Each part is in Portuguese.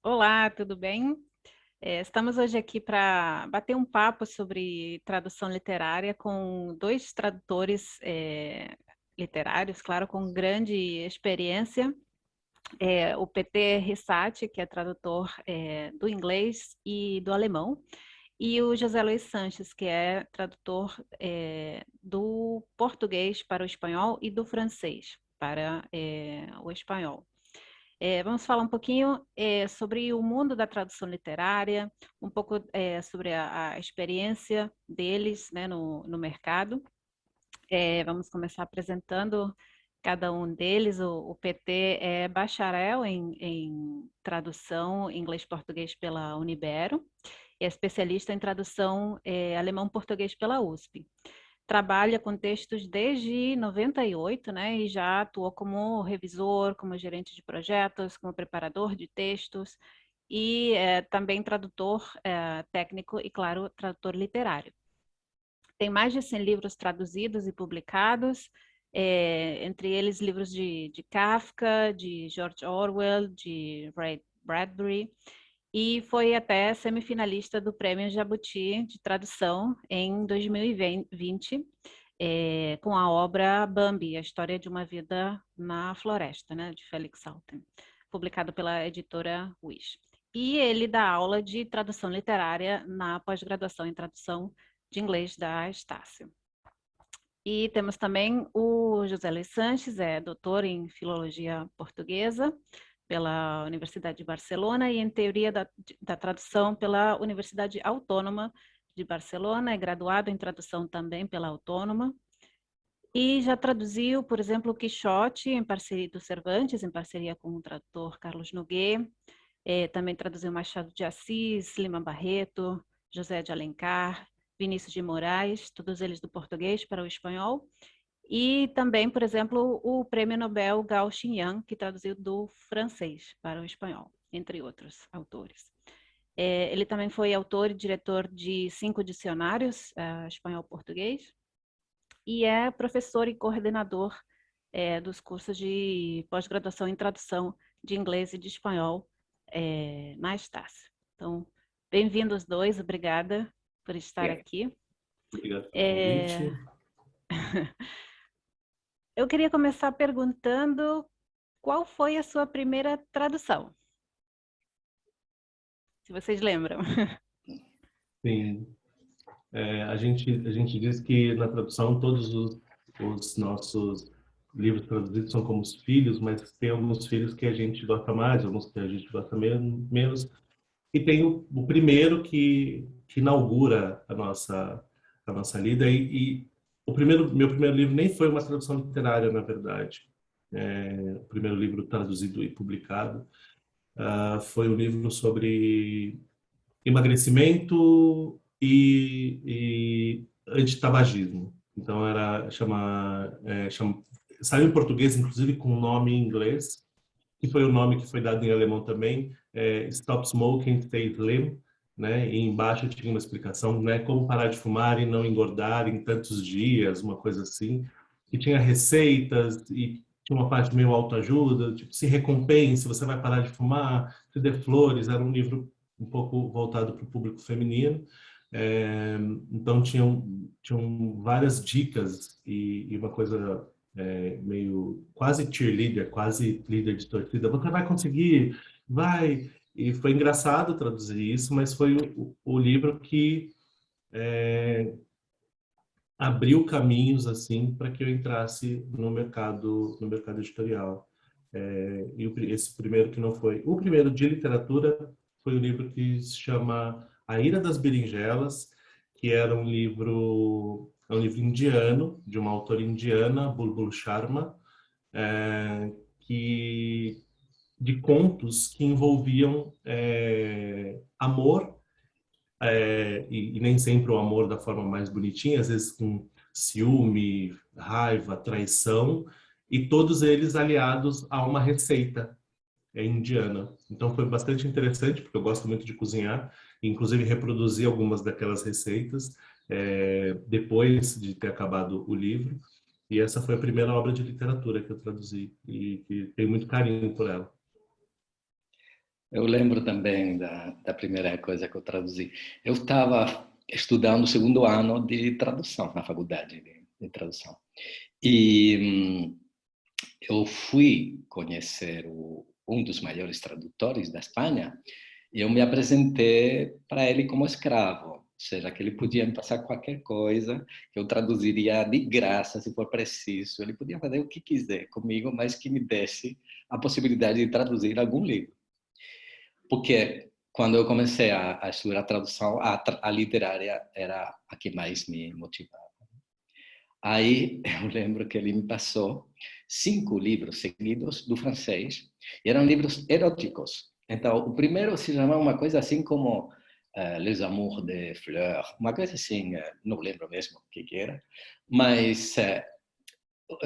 Olá, tudo bem? Estamos hoje aqui para bater um papo sobre tradução literária com dois tradutores literários, claro, com grande experiência. O PT Rissati, que é tradutor do inglês e do alemão, e o José Luiz Sanches, que é tradutor do português para o espanhol e do francês para o espanhol. Vamos falar um pouquinho sobre o mundo da tradução literária, um pouco sobre a experiência deles, né, no mercado. Vamos começar apresentando cada um deles. O PT é bacharel em tradução inglês-português pela Unibero, é especialista em tradução alemão-português pela USP. Trabalha com textos desde 98, né, e já atuou como revisor, como gerente de projetos, como preparador de textos e também tradutor técnico e, claro, tradutor literário. Tem mais de 100 livros traduzidos e publicados, entre eles livros de Kafka, de George Orwell, de Ray Bradbury, e foi até semifinalista do Prêmio Jabuti de Tradução em 2020, com a obra Bambi, a história de uma vida na floresta, né, de Felix Salten, publicado pela editora Wish. E ele dá aula de tradução literária na pós-graduação em tradução de inglês da Estácio. E temos também o José Luiz Sanches, é doutor em filologia portuguesa pela Universidade de Barcelona e em teoria da tradução pela Universidade Autônoma de Barcelona, é graduado em tradução também pela Autônoma e já traduziu, por exemplo, o Quixote em parceria do Cervantes, em parceria com o tradutor Carlos Noguet, também traduziu Machado de Assis, Lima Barreto, José de Alencar, Vinícius de Moraes, todos eles do português para o espanhol. E também, por exemplo, o Prêmio Nobel Gao Xinyan, que traduziu do francês para o espanhol, entre outros autores. Ele também foi autor e diretor de 5 dicionários, espanhol-português, e é professor e coordenador dos cursos de pós-graduação em tradução de inglês e de espanhol na Estácio. Então, bem-vindos os dois, obrigada por estar aqui. Obrigado pelo convite. Eu queria começar perguntando qual foi a sua primeira tradução, se vocês lembram. Sim, a gente diz que na tradução todos os nossos livros traduzidos são como os filhos, mas tem alguns filhos que a gente gosta mais, alguns que a gente gosta menos. E tem o primeiro que inaugura a nossa lida. E meu primeiro livro nem foi uma tradução literária, na verdade. O primeiro livro traduzido e publicado foi um livro sobre emagrecimento e antitabagismo. Então saiu em português, inclusive com um nome em inglês, que foi o nome que foi dado em alemão também, Stop Smoking, Stay Slim, né? E embaixo tinha uma explicação, né? Como parar de fumar e não engordar em tantos dias, uma coisa assim. E tinha receitas e tinha uma parte meio autoajuda, tipo, se recompense, você vai parar de fumar, te dê flores. Era um livro um pouco voltado para o público feminino. Então tinham várias dicas e uma coisa meio quase cheerleader, quase líder de torcida. Você vai conseguir, vai. E foi engraçado traduzir isso, mas foi o livro que abriu caminhos assim para que eu entrasse no mercado editorial. Esse primeiro que não foi. O primeiro de literatura foi o livro que se chama A Ira das Berinjelas, que era um livro indiano, de uma autora indiana, Bulbul Sharma, que de contos que envolviam amor, e nem sempre o amor da forma mais bonitinha, às vezes com ciúme, raiva, traição, e todos eles aliados a uma receita indiana. Então foi bastante interessante, porque eu gosto muito de cozinhar, e inclusive reproduzi algumas daquelas receitas depois de ter acabado o livro. E essa foi a primeira obra de literatura que eu traduzi e que tenho muito carinho por ela. Eu lembro também da primeira coisa que eu traduzi. Eu estava estudando o segundo ano de tradução na faculdade de tradução. E eu fui conhecer um dos maiores tradutores da Espanha e eu me apresentei para ele como escravo. Ou seja, que ele podia me passar qualquer coisa, que eu traduziria de graça, se for preciso. Ele podia fazer o que quiser comigo, mas que me desse a possibilidade de traduzir algum livro. Porque quando eu comecei a estudar a tradução, a literária era a que mais me motivava. Aí eu lembro que ele me passou 5 livros seguidos do francês, e eram livros eróticos. Então, o primeiro se chamava uma coisa assim como Les Amours de Fleur, uma coisa assim, não lembro mesmo o que era, mas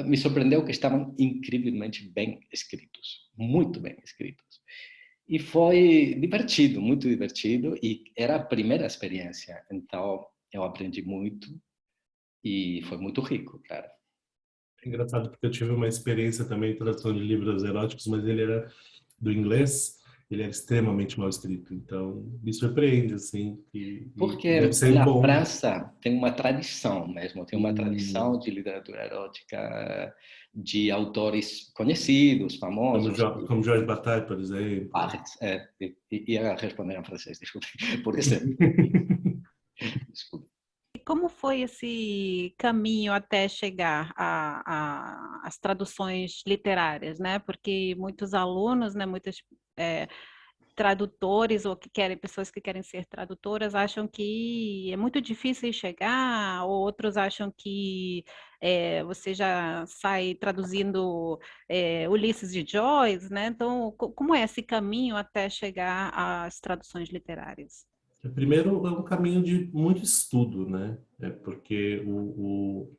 me surpreendeu que estavam incrivelmente bem escritos, muito bem escritos. E foi divertido, muito divertido, e era a primeira experiência, então eu aprendi muito e foi muito rico, cara. É engraçado porque eu tive uma experiência também em tradução de livros eróticos, mas ele era do inglês, ele era extremamente mal escrito, então me surpreende, assim, e deve Porque ser na bom. França tem uma tradição mesmo, tem uma tradição de literatura erótica de autores conhecidos, famosos. Como Jorge Bataille, por exemplo. Ia responder em francês, desculpe, por exemplo. Desculpe. E como foi esse caminho até chegar às traduções literárias, né? Porque muitos alunos, né, muitos tradutores ou pessoas que querem ser tradutoras acham que é muito difícil chegar, ou outros acham que você já sai traduzindo Ulisses de Joyce, né? Então, como é esse caminho até chegar às traduções literárias? Primeiro, é um caminho de muito estudo, né? Porque o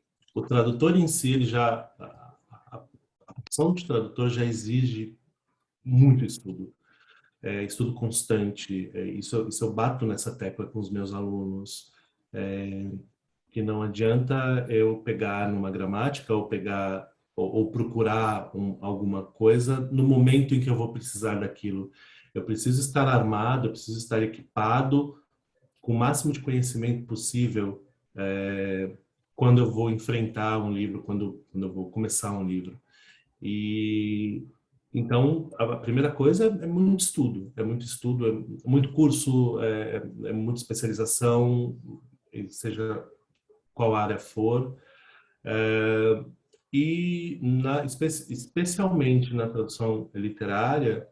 tradutor em si, ele já, a opção de tradutor já exige muito estudo, estudo constante. Isso eu bato nessa tecla com os meus alunos, que não adianta eu pegar numa gramática ou pegar ou procurar alguma coisa no momento em que eu vou precisar daquilo. Eu preciso estar armado, eu preciso estar equipado com o máximo de conhecimento possível quando eu vou enfrentar um livro, quando eu vou começar um livro. E então a primeira coisa é muito estudo, é muito curso, é muita especialização, seja qual área for. E especialmente na tradução literária,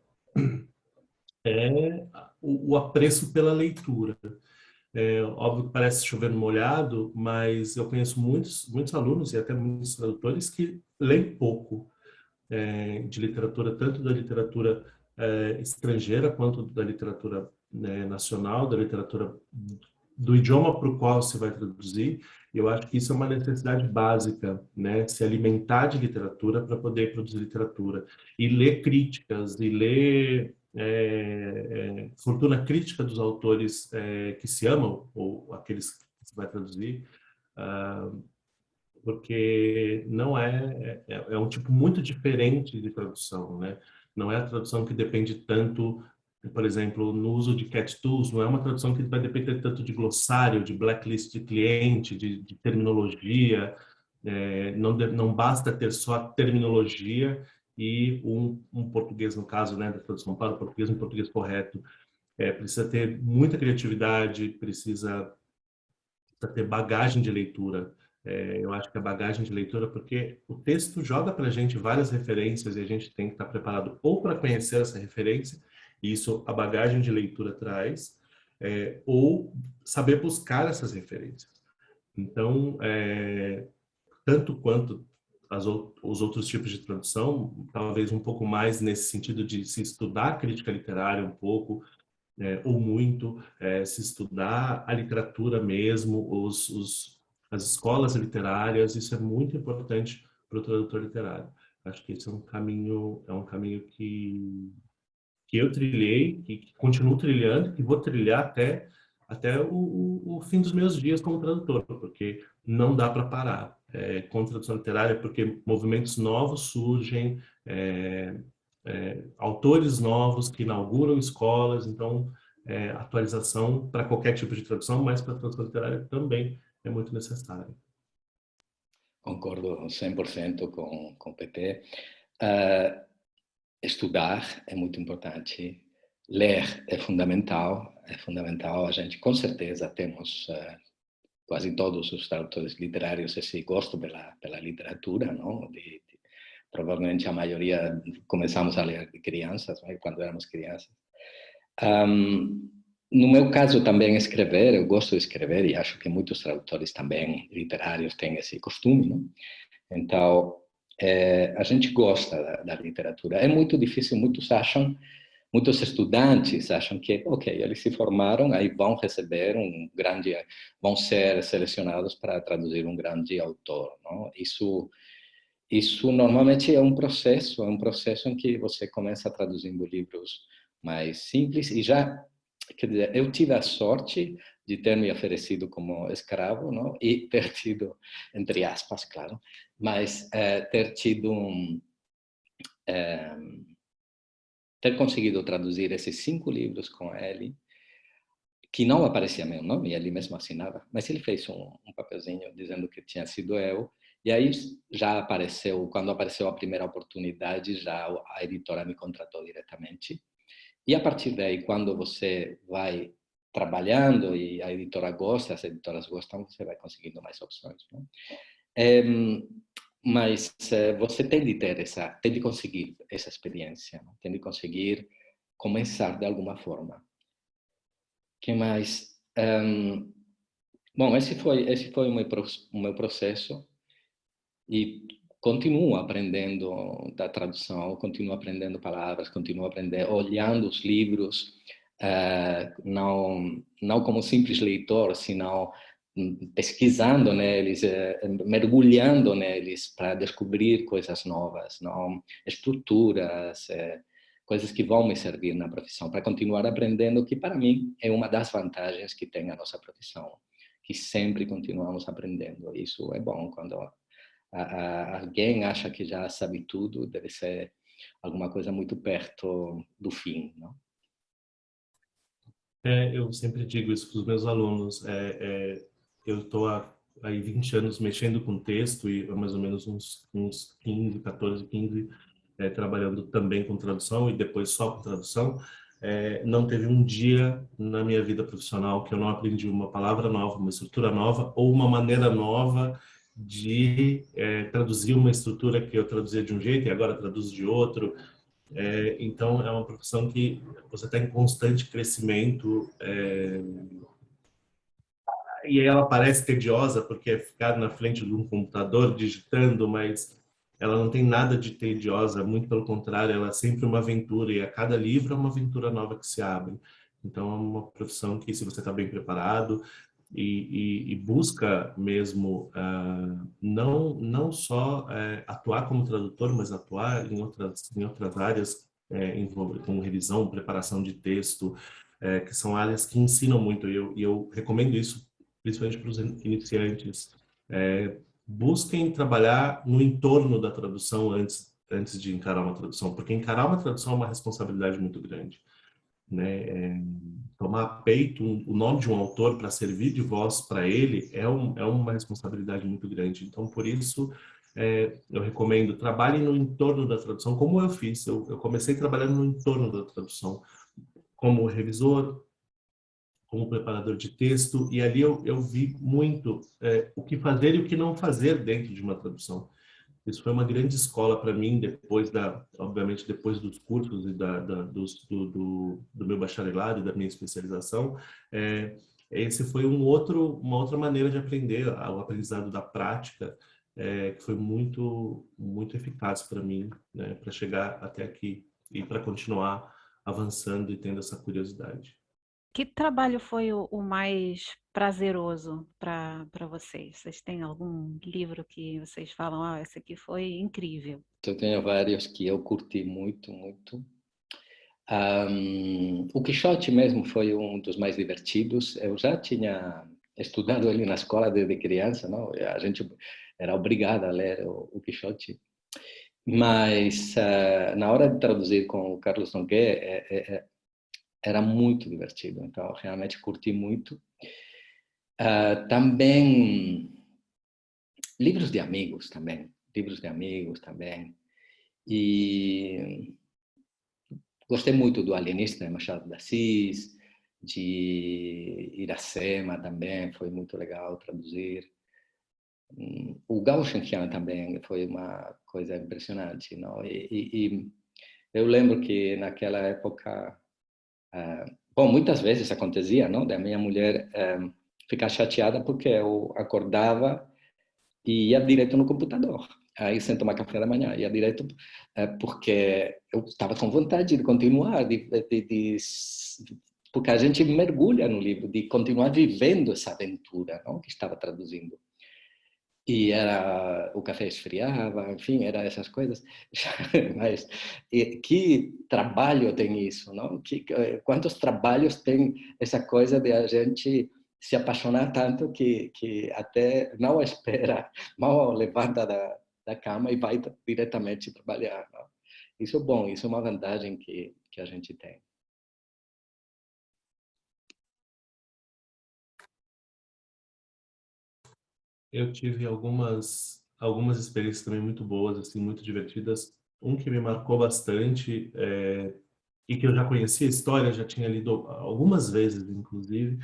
é o apreço pela leitura. Óbvio que parece chover no molhado, mas eu conheço muitos alunos e até muitos tradutores que leem pouco de literatura, tanto da literatura estrangeira quanto da literatura nacional, da literatura do idioma para o qual se vai traduzir. Eu acho que isso é uma necessidade básica, né? Se alimentar de literatura para poder produzir literatura. E ler críticas, e ler fortuna crítica dos autores que se amam, ou aqueles que se vai traduzir, porque não é um tipo muito diferente de tradução, né? Não é a tradução que depende tanto, por exemplo, no uso de cat tools, não é uma tradução que vai depender tanto de glossário, de blacklist de cliente, de terminologia. Não basta ter só a terminologia e um português, no caso, né, da tradução para o português, um português correto. Precisa ter muita criatividade, precisa ter bagagem de leitura. Eu acho que a bagagem de leitura, porque o texto joga para a gente várias referências e a gente tem que estar preparado ou para conhecer essa referência, e isso a bagagem de leitura traz, ou saber buscar essas referências. Então, tanto quanto os outros tipos de tradução, talvez um pouco mais nesse sentido de se estudar crítica literária um pouco, ou muito, se estudar a literatura mesmo, as escolas literárias, isso é muito importante para o tradutor literário. Acho que esse é um caminho que eu trilhei, que continuo trilhando, que vou trilhar até o fim dos meus dias como tradutor, porque não dá para parar com tradução literária, porque movimentos novos surgem, autores novos que inauguram escolas, então atualização para qualquer tipo de tradução, mas para a tradução literária também é muito necessária. Concordo 100% com o PT. Estudar é muito importante, ler é fundamental. A gente, com certeza, temos quase todos os tradutores literários esse gosto pela literatura, não? Provavelmente a maioria começamos a ler de crianças, né? Quando éramos crianças. No meu caso também escrever, eu gosto de escrever e acho que muitos tradutores também literários têm esse costume, não? Então, a gente gosta da literatura. É muito difícil, muitos estudantes acham que, ok, eles se formaram, aí vão receber vão ser selecionados para traduzir um grande autor, não? Isso normalmente é um processo em que você começa traduzindo livros mais simples e já, quer dizer, eu tive a sorte de ter me oferecido como escravo, não? E ter tido, entre aspas, claro, mas ter conseguido traduzir esses 5 livros com ele, que não aparecia meu nome, ele mesmo assinava, mas ele fez um papelzinho dizendo que tinha sido eu, e aí já apareceu, quando apareceu a primeira oportunidade, já a editora me contratou diretamente, e a partir daí, quando você vai trabalhando e a editora gosta, as editoras gostam, você vai conseguindo mais opções, não? Mas você tem de conseguir essa experiência, não? Tem de conseguir começar de alguma forma. Que mais? Bom, esse foi o meu processo e continuo aprendendo da tradução, continuo aprendendo palavras, continuo aprendendo, olhando os livros, não como simples leitor, senão pesquisando neles, mergulhando neles para descobrir coisas novas, não? Estruturas, coisas que vão me servir na profissão, para continuar aprendendo, que para mim é uma das vantagens que tem a nossa profissão, que sempre continuamos aprendendo. Isso é bom. Quando alguém acha que já sabe tudo, deve ser alguma coisa muito perto do fim, não? Eu sempre digo isso para os meus alunos. Eu estou aí 20 anos mexendo com texto e há mais ou menos uns 15, 14, 15 trabalhando também com tradução e depois só com tradução. Não teve um dia na minha vida profissional que eu não aprendi uma palavra nova, uma estrutura nova ou uma maneira nova de traduzir uma estrutura que eu traduzia de um jeito e agora traduzo de outro. Então, é uma profissão que você está em constante crescimento, e ela parece tediosa porque é ficar na frente de um computador digitando, mas ela não tem nada de tediosa, muito pelo contrário, ela é sempre uma aventura e a cada livro é uma aventura nova que se abre. Então, é uma profissão que, se você está bem preparado e busca mesmo não só atuar como tradutor, mas atuar em outras áreas, como revisão, preparação de texto, que são áreas que ensinam muito. E eu recomendo isso principalmente para os iniciantes. Busquem trabalhar no entorno da tradução antes de encarar uma tradução, porque encarar uma tradução é uma responsabilidade muito grande, né? Tomar a peito o nome de um autor para servir de voz para ele é uma responsabilidade muito grande. Então, por isso, eu recomendo, trabalhem no entorno da tradução, como eu fiz. Eu comecei trabalhando no entorno da tradução, como revisor, como preparador de texto, e ali eu vi muito o que fazer e o que não fazer dentro de uma tradução. Isso foi uma grande escola para mim, obviamente, depois dos cursos e do meu bacharelado e da minha especialização. Esse foi uma outra maneira de aprender, o aprendizado da prática, que foi muito, muito eficaz para mim, né, para chegar até aqui e para continuar avançando e tendo essa curiosidade. Que trabalho foi o mais prazeroso para vocês? Vocês têm algum livro que vocês falam, esse aqui foi incrível? Eu tenho vários que eu curti muito, muito. O Quixote mesmo foi um dos mais divertidos. Eu já tinha estudado ele na escola desde criança, não? A gente era obrigada a ler o Quixote. Mas na hora de traduzir com o Carlos Nogueira era muito divertido, então realmente curti muito. Também livros de amigos também. E gostei muito do Alienista, de Machado de Assis, de Iracema também, foi muito legal traduzir. O Gao Shenqian também foi uma coisa impressionante, não? E eu lembro que naquela época, bom, muitas vezes acontecia, não? Da minha mulher ficar chateada porque eu acordava e ia direto no computador. Aí, sem tomar café da manhã, ia direto, porque eu estava com vontade de continuar, porque a gente mergulha no livro, de continuar vivendo essa aventura, não? Que estava traduzindo. E era, o café esfriava, enfim, era essas coisas. Mas que trabalho tem isso, não? Quantos trabalhos tem essa coisa de a gente se apaixonar tanto que até não espera, mal levanta da cama e vai diretamente trabalhar, não? Isso é bom, isso é uma vantagem que a gente tem. Eu tive algumas experiências também muito boas, assim, muito divertidas. Um que me marcou bastante e que eu já conhecia a história, já tinha lido algumas vezes, inclusive,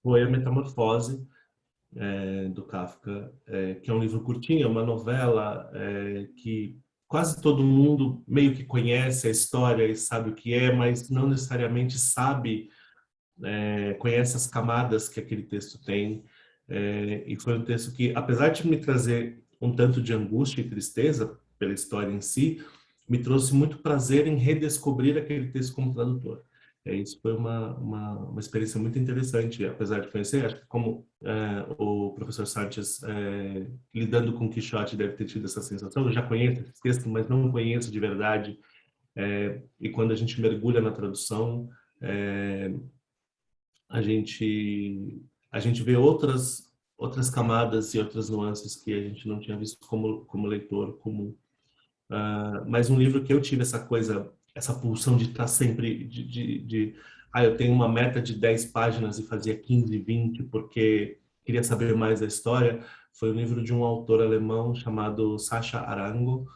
foi A Metamorfose, do Kafka, que é um livro curtinho, é uma novela que quase todo mundo meio que conhece a história e sabe o que é, mas não necessariamente sabe, conhece as camadas que aquele texto tem. E foi um texto que, apesar de me trazer um tanto de angústia e tristeza pela história em si, me trouxe muito prazer em redescobrir aquele texto como tradutor. Isso foi uma experiência muito interessante, apesar de conhecer, acho que como o professor Sanches, lidando com Quixote, deve ter tido essa sensação. Eu já conheço esse texto, mas não conheço de verdade. E quando a gente mergulha na tradução, a gente a gente vê outras camadas e outras nuances que a gente não tinha visto como leitor comum. Mas um livro que eu tive essa coisa, essa pulsão de estar sempre eu tenho uma meta de 10 páginas e fazia 15, 20 porque queria saber mais da história, foi um livro de um autor alemão chamado Sacha Arango.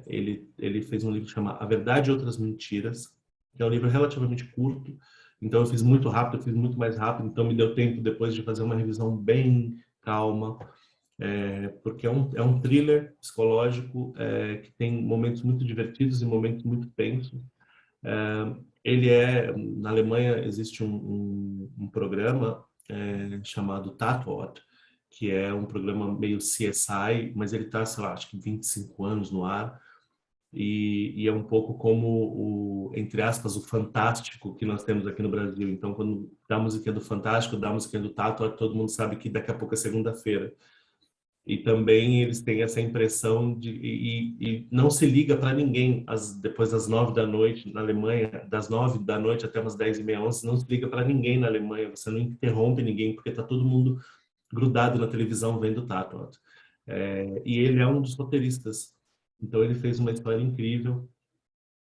Ele fez um livro chamado A Verdade e Outras Mentiras, que é um livro relativamente curto, então eu fiz muito rápido, eu fiz muito mais rápido, então me deu tempo depois de fazer uma revisão bem calma, porque é um thriller psicológico que tem momentos muito divertidos e momentos muito tensos. Na Alemanha existe um programa chamado Tatort, que é um programa meio CSI, mas ele está, sei lá, acho que 25 anos no ar, e é um pouco como entre aspas, o Fantástico que nós temos aqui no Brasil. Então, quando dá a musiquinha do Fantástico, dá a musiquinha do Tatort, todo mundo sabe que daqui a pouco é segunda-feira. E também eles têm essa impressão e não se liga para ninguém depois das 9 da noite na Alemanha, das 9 da noite até umas 10h30, 11, não se liga para ninguém na Alemanha, você não interrompe ninguém, porque está todo mundo grudado na televisão vendo Tatort. E ele é um dos roteiristas, então ele fez uma história incrível,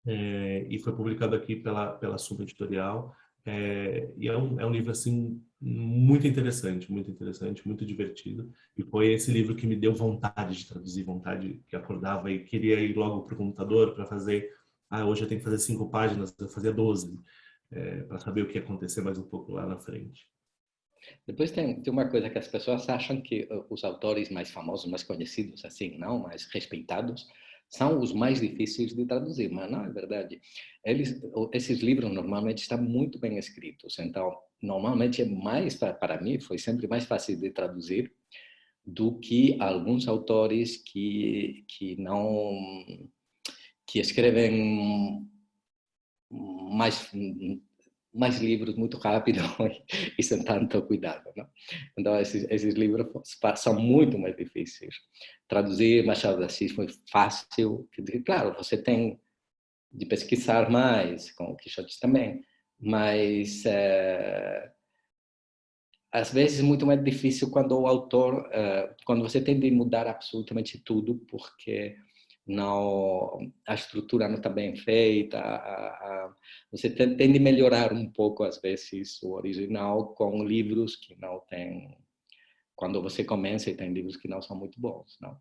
e foi publicado aqui pela Suma Editorial. E é um livro assim muito interessante, muito divertido. E foi esse livro que me deu vontade de traduzir, vontade que acordava e queria ir logo para o computador para fazer. Hoje eu tenho que fazer 5 páginas, eu fazia 12, para saber o que ia acontecer mais um pouco lá na frente. Depois tem uma coisa que as pessoas acham que os autores mais famosos, mais conhecidos, assim, não, mais respeitados, são os mais difíceis de traduzir, mas não é verdade. Esses livros normalmente estão muito bem escritos, então normalmente para mim foi sempre mais fácil de traduzir do que alguns autores que não que escrevem mais livros muito rápido e sem tanto cuidado, não? Então esses livros são muito mais difíceis. Traduzir Machado de Assis foi fácil, claro, você tem de pesquisar mais, com o Quixote também, mas às vezes é muito mais difícil quando o autor, quando você tem de mudar absolutamente tudo, porque não, a estrutura não está bem feita, você tem de melhorar um pouco, às vezes, o original com livros que não têm, quando você começa e tem livros que não são muito bons, não?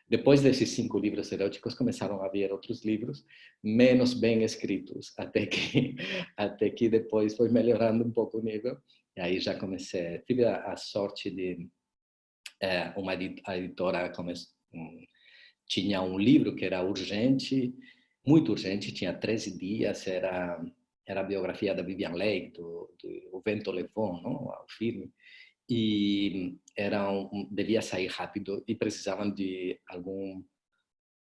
Depois desses 5 livros eróticos, começaram a vir outros livros menos bem escritos, até que depois foi melhorando um pouco o nível, e aí já comecei, tive a sorte de a editora tinha um livro que era urgente, muito urgente, tinha 13 dias, era a biografia da Vivian Leigh, do O Vento Levou, não? O filme, e devia sair rápido e precisavam de algum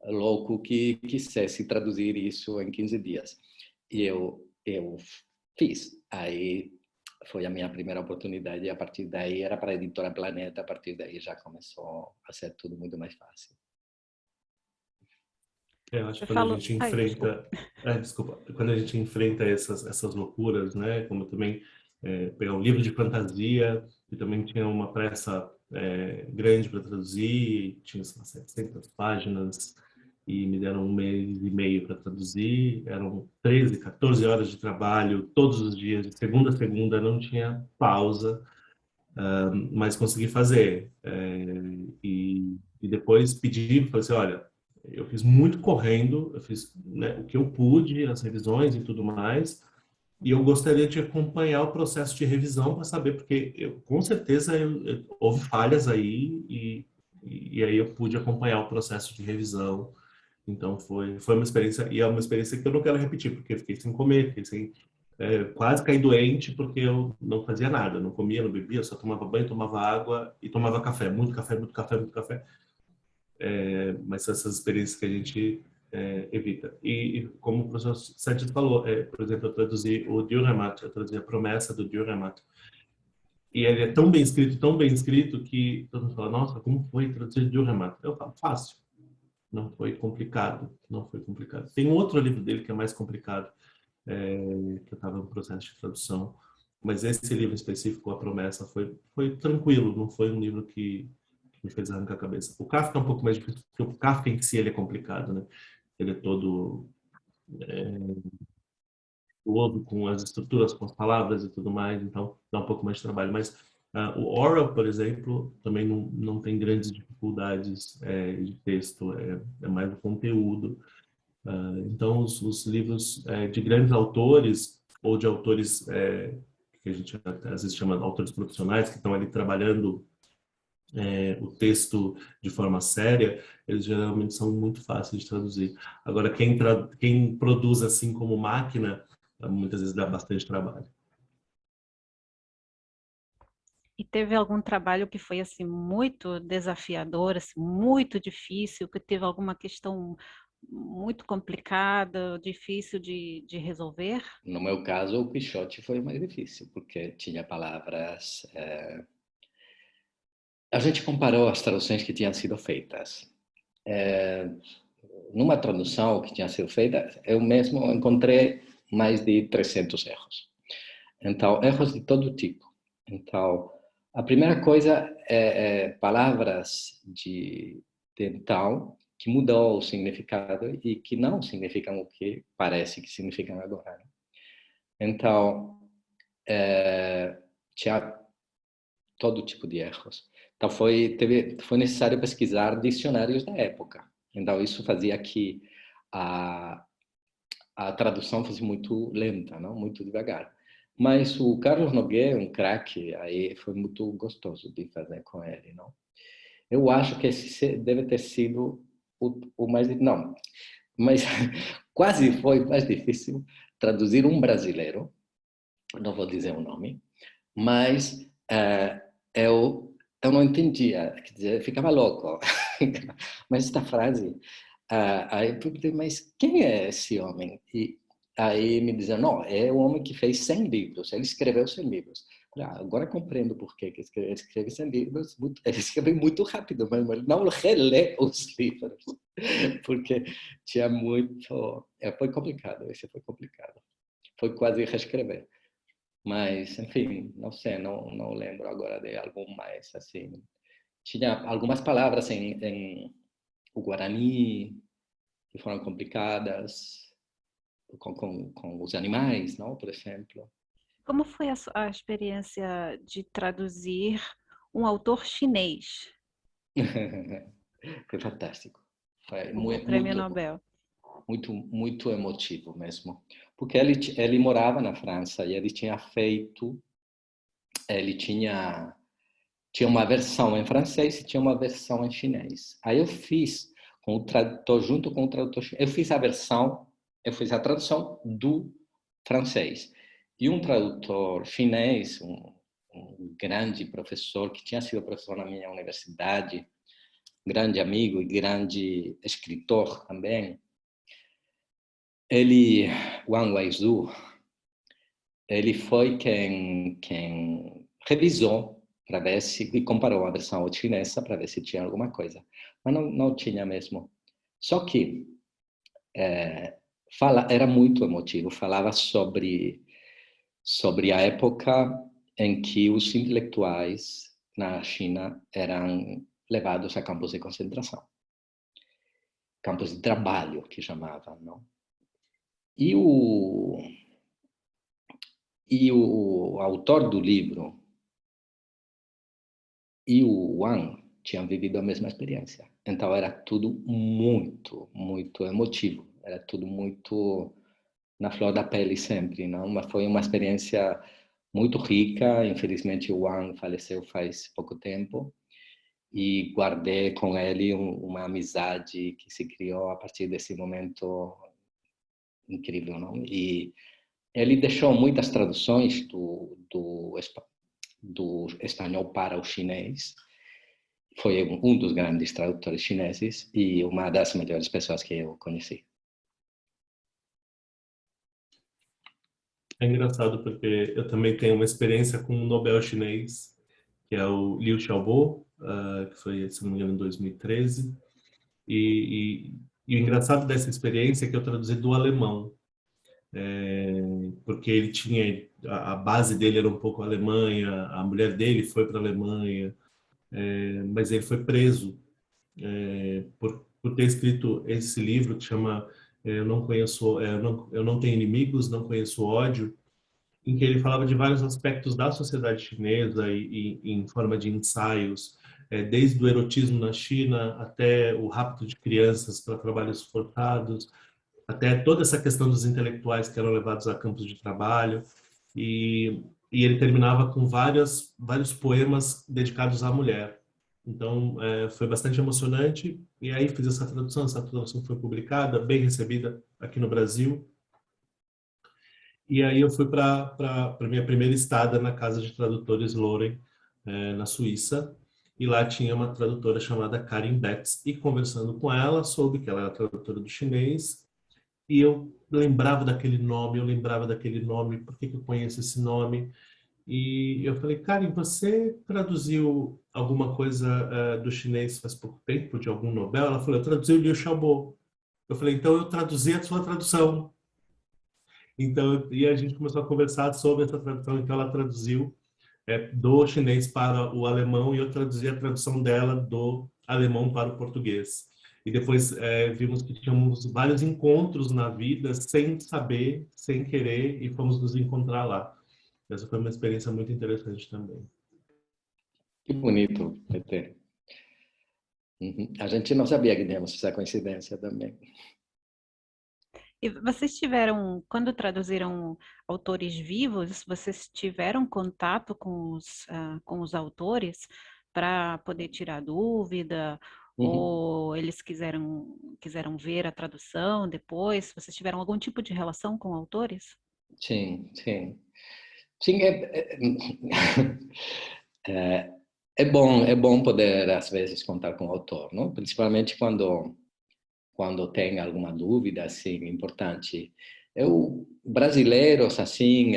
louco que quisesse traduzir isso em 15 dias. E eu fiz. Aí foi a minha primeira oportunidade e a partir daí era para a editora Planeta, a partir daí já começou a ser tudo muito mais fácil. Eu acho Você que quando a falou... gente Ai, enfrenta, desculpa, quando a gente enfrenta essas loucuras, né? Como também pegar um livro de fantasia, que também tinha uma pressa grande para traduzir, tinha 700 páginas e me deram 1 mês e meio para traduzir, eram 13, 14 horas de trabalho todos os dias, de segunda a segunda, não tinha pausa, mas consegui fazer. E depois pedi, falei assim, olha, eu fiz muito correndo, eu fiz, né, o que eu pude, as revisões e tudo mais, e eu gostaria de acompanhar o processo de revisão para saber, porque com certeza houve falhas aí, e aí eu pude acompanhar o processo de revisão. Então foi uma experiência, e é uma experiência que eu não quero repetir, porque eu fiquei sem comer, fiquei sem, quase caí doente, porque eu não fazia nada, não comia, não bebia, só tomava banho, tomava água e tomava café, muito café, muito café, muito café. Mas são essas experiências que a gente evita. E como o professor Santos falou, por exemplo, eu traduzi o Dürrenmatt, eu traduzi a promessa do Dürrenmatt, e ele é tão bem escrito, que todo mundo fala, nossa, como foi traduzir Dürrenmatt? Eu falo, fácil, não foi complicado, não foi complicado. Tem um outro livro dele que é mais complicado, que eu estava no processo de tradução, mas esse livro em específico, A Promessa, foi tranquilo, não foi um livro que me fez arrancar a cabeça. O Kafka é um pouco mais difícil, porque o Kafka em si ele é complicado, né? Ele é todo com as estruturas, com as palavras e tudo mais, então dá um pouco mais de trabalho. Mas o Orwell, por exemplo, também não tem grandes dificuldades de texto, é mais o conteúdo. Então, os livros de grandes autores, ou de autores que a gente às vezes chama de autores profissionais, que estão ali trabalhando o texto de forma séria, eles geralmente são muito fáceis de traduzir. Agora, quem produz assim como máquina, muitas vezes dá bastante trabalho. e teve algum trabalho que foi assim muito desafiador, assim, muito difícil, que teve alguma questão muito complicada, difícil de resolver? No meu caso, o Quixote foi mais difícil, porque tinha palavras... A gente comparou as traduções que tinham sido feitas. Numa tradução que tinha sido feita, eu mesmo encontrei mais de 300 erros. Então, erros de todo tipo. Então, a primeira coisa é palavras de então que mudou o significado e que não significam o que parece que significam agora. Então, tinha todo tipo de erros. Então, foi necessário pesquisar dicionários da época. Então, isso fazia que a tradução fosse muito lenta, não? Muito devagar. Mas o Carlos Nogueira, um craque, aí foi muito gostoso de fazer com ele, não? Eu acho que esse deve ter sido o mais... Não, mas quase foi mais difícil traduzir um brasileiro, não vou dizer o nome, mas eu não entendia, quer dizer, eu ficava louco. Mas esta frase, aí eu perguntei, mas quem é esse homem? E aí me diziam, não, é o homem que fez 100 livros, ele escreveu 100 livros. Agora compreendo por que ele escreve 100 livros, ele escreve muito rápido, mas ele não relê os livros, porque tinha muito... Foi complicado, esse foi complicado. Foi quase reescrever. Mas, enfim, não sei, não lembro agora de algo mais assim. Tinha algumas palavras em o Guarani, que foram complicadas com os animais, não? Por exemplo. Como foi a experiência de traduzir um autor chinês, Foi fantástico. Foi o Prêmio muito, Nobel? muito emotivo mesmo. Porque ele morava na França e ele tinha uma versão em francês e tinha uma versão em chinês. Aí eu fiz com o tradutor, junto com o tradutor chinês, eu fiz a tradução do francês. E um tradutor chinês, um grande professor, que tinha sido professor na minha universidade, grande amigo e grande escritor também, Wang Weizhou, ele foi quem revisou para ver se e comparou a versão chinesa para ver se tinha alguma coisa, mas não tinha mesmo. Só que era muito emotivo, falava sobre a época em que os intelectuais na China eram levados a campos de concentração, campos de trabalho que chamavam, não? E o autor do livro e o Wang tinham vivido a mesma experiência. Então era tudo muito, muito emotivo. Era tudo muito na flor da pele sempre, não? Mas foi uma experiência muito rica. Infelizmente o Wang faleceu faz pouco tempo e guardei com ele uma amizade que se criou a partir desse momento incrível, não? E ele deixou muitas traduções do espanhol para o chinês. Foi um dos grandes tradutores chineses e uma das melhores pessoas que eu conheci. É engraçado porque eu também tenho uma experiência com um Nobel chinês, que é o Liu Xiaobo, que foi, se não me engano, em 2013. E o engraçado dessa experiência é que eu traduzi do alemão, porque ele tinha a base dele era um pouco a Alemanha, a mulher dele foi para a Alemanha, mas ele foi preso por ter escrito esse livro que chama Eu não conheço, eu não tenho inimigos, não conheço ódio, em que ele falava de vários aspectos da sociedade chinesa e em forma de ensaios, desde o erotismo na China até o rapto de crianças para trabalhos forçados, até toda essa questão dos intelectuais que eram levados a campos de trabalho. E ele terminava com vários poemas dedicados à mulher. Então, foi bastante emocionante. E aí fiz essa tradução foi publicada, bem recebida aqui no Brasil. E aí eu fui para a minha primeira estada na Casa de Tradutores Loren, na Suíça. E lá tinha uma tradutora chamada Karin Betts. E conversando com ela, soube que ela era tradutora do chinês. E eu lembrava daquele nome, por que eu conheço esse nome? E eu falei, Karin, você traduziu alguma coisa do chinês faz pouco tempo, de algum Nobel? Ela falou, eu traduzi o Liu Xiaobo. Eu falei, então eu traduzi a sua tradução. Então, e a gente começou a conversar sobre essa tradução. Então, ela traduziu do chinês para o alemão e eu traduzi a tradução dela do alemão para o português. E depois vimos que tínhamos vários encontros na vida sem saber, sem querer, e fomos nos encontrar lá. Essa foi uma experiência muito interessante também. Que bonito, Peter. Uhum. A gente não sabia que tínhamos essa coincidência também. E vocês tiveram, quando traduziram autores vivos, vocês tiveram contato com os autores para poder tirar dúvida? Ou eles quiseram ver a tradução depois? Vocês tiveram algum tipo de relação com autores? Sim, sim. Sim, é bom poder, às vezes, contar com o autor, não? Principalmente quando tem alguma dúvida assim importante. Brasileiros assim,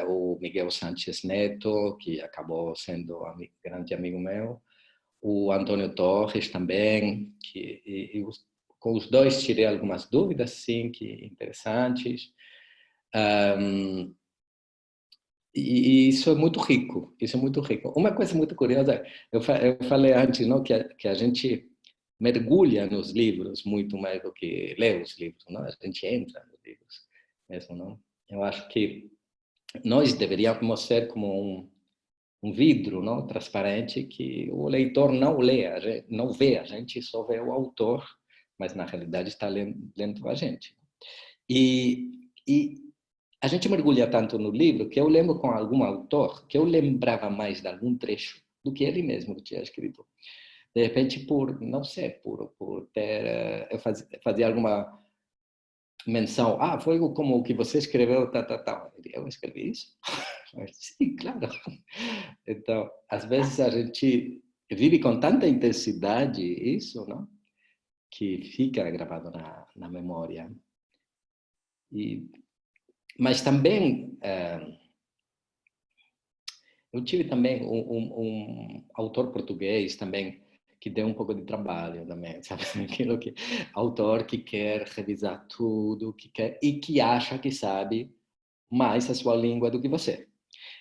o Miguel Sánchez Neto, que acabou sendo grande amigo meu, o Antônio Torres também, com os dois tirei algumas dúvidas sim, que interessantes. E isso é muito rico, isso é muito rico. Uma coisa muito curiosa, eu falei antes, não, que a gente mergulha nos livros muito mais do que lê os livros, não? A gente entra nos livros mesmo, não? Eu acho que nós deveríamos ser como um vidro, não, transparente, que o leitor não lê, não vê, a gente só vê o autor, mas na realidade está lendo a gente. E a gente mergulha tanto no livro que eu lembro com algum autor que eu lembrava mais de algum trecho do que ele mesmo tinha escrito. De repente, não sei, por ter, eu fazia alguma menção, foi como o que você escreveu, eu escrevi isso? Sim, claro. Então, às vezes a gente vive com tanta intensidade isso, não? Que fica gravado na memória. Mas também, eu tive também um autor português também que deu um pouco de trabalho também, sabe? Aquilo que autor que quer revisar tudo, e que acha que sabe mais a sua língua do que você.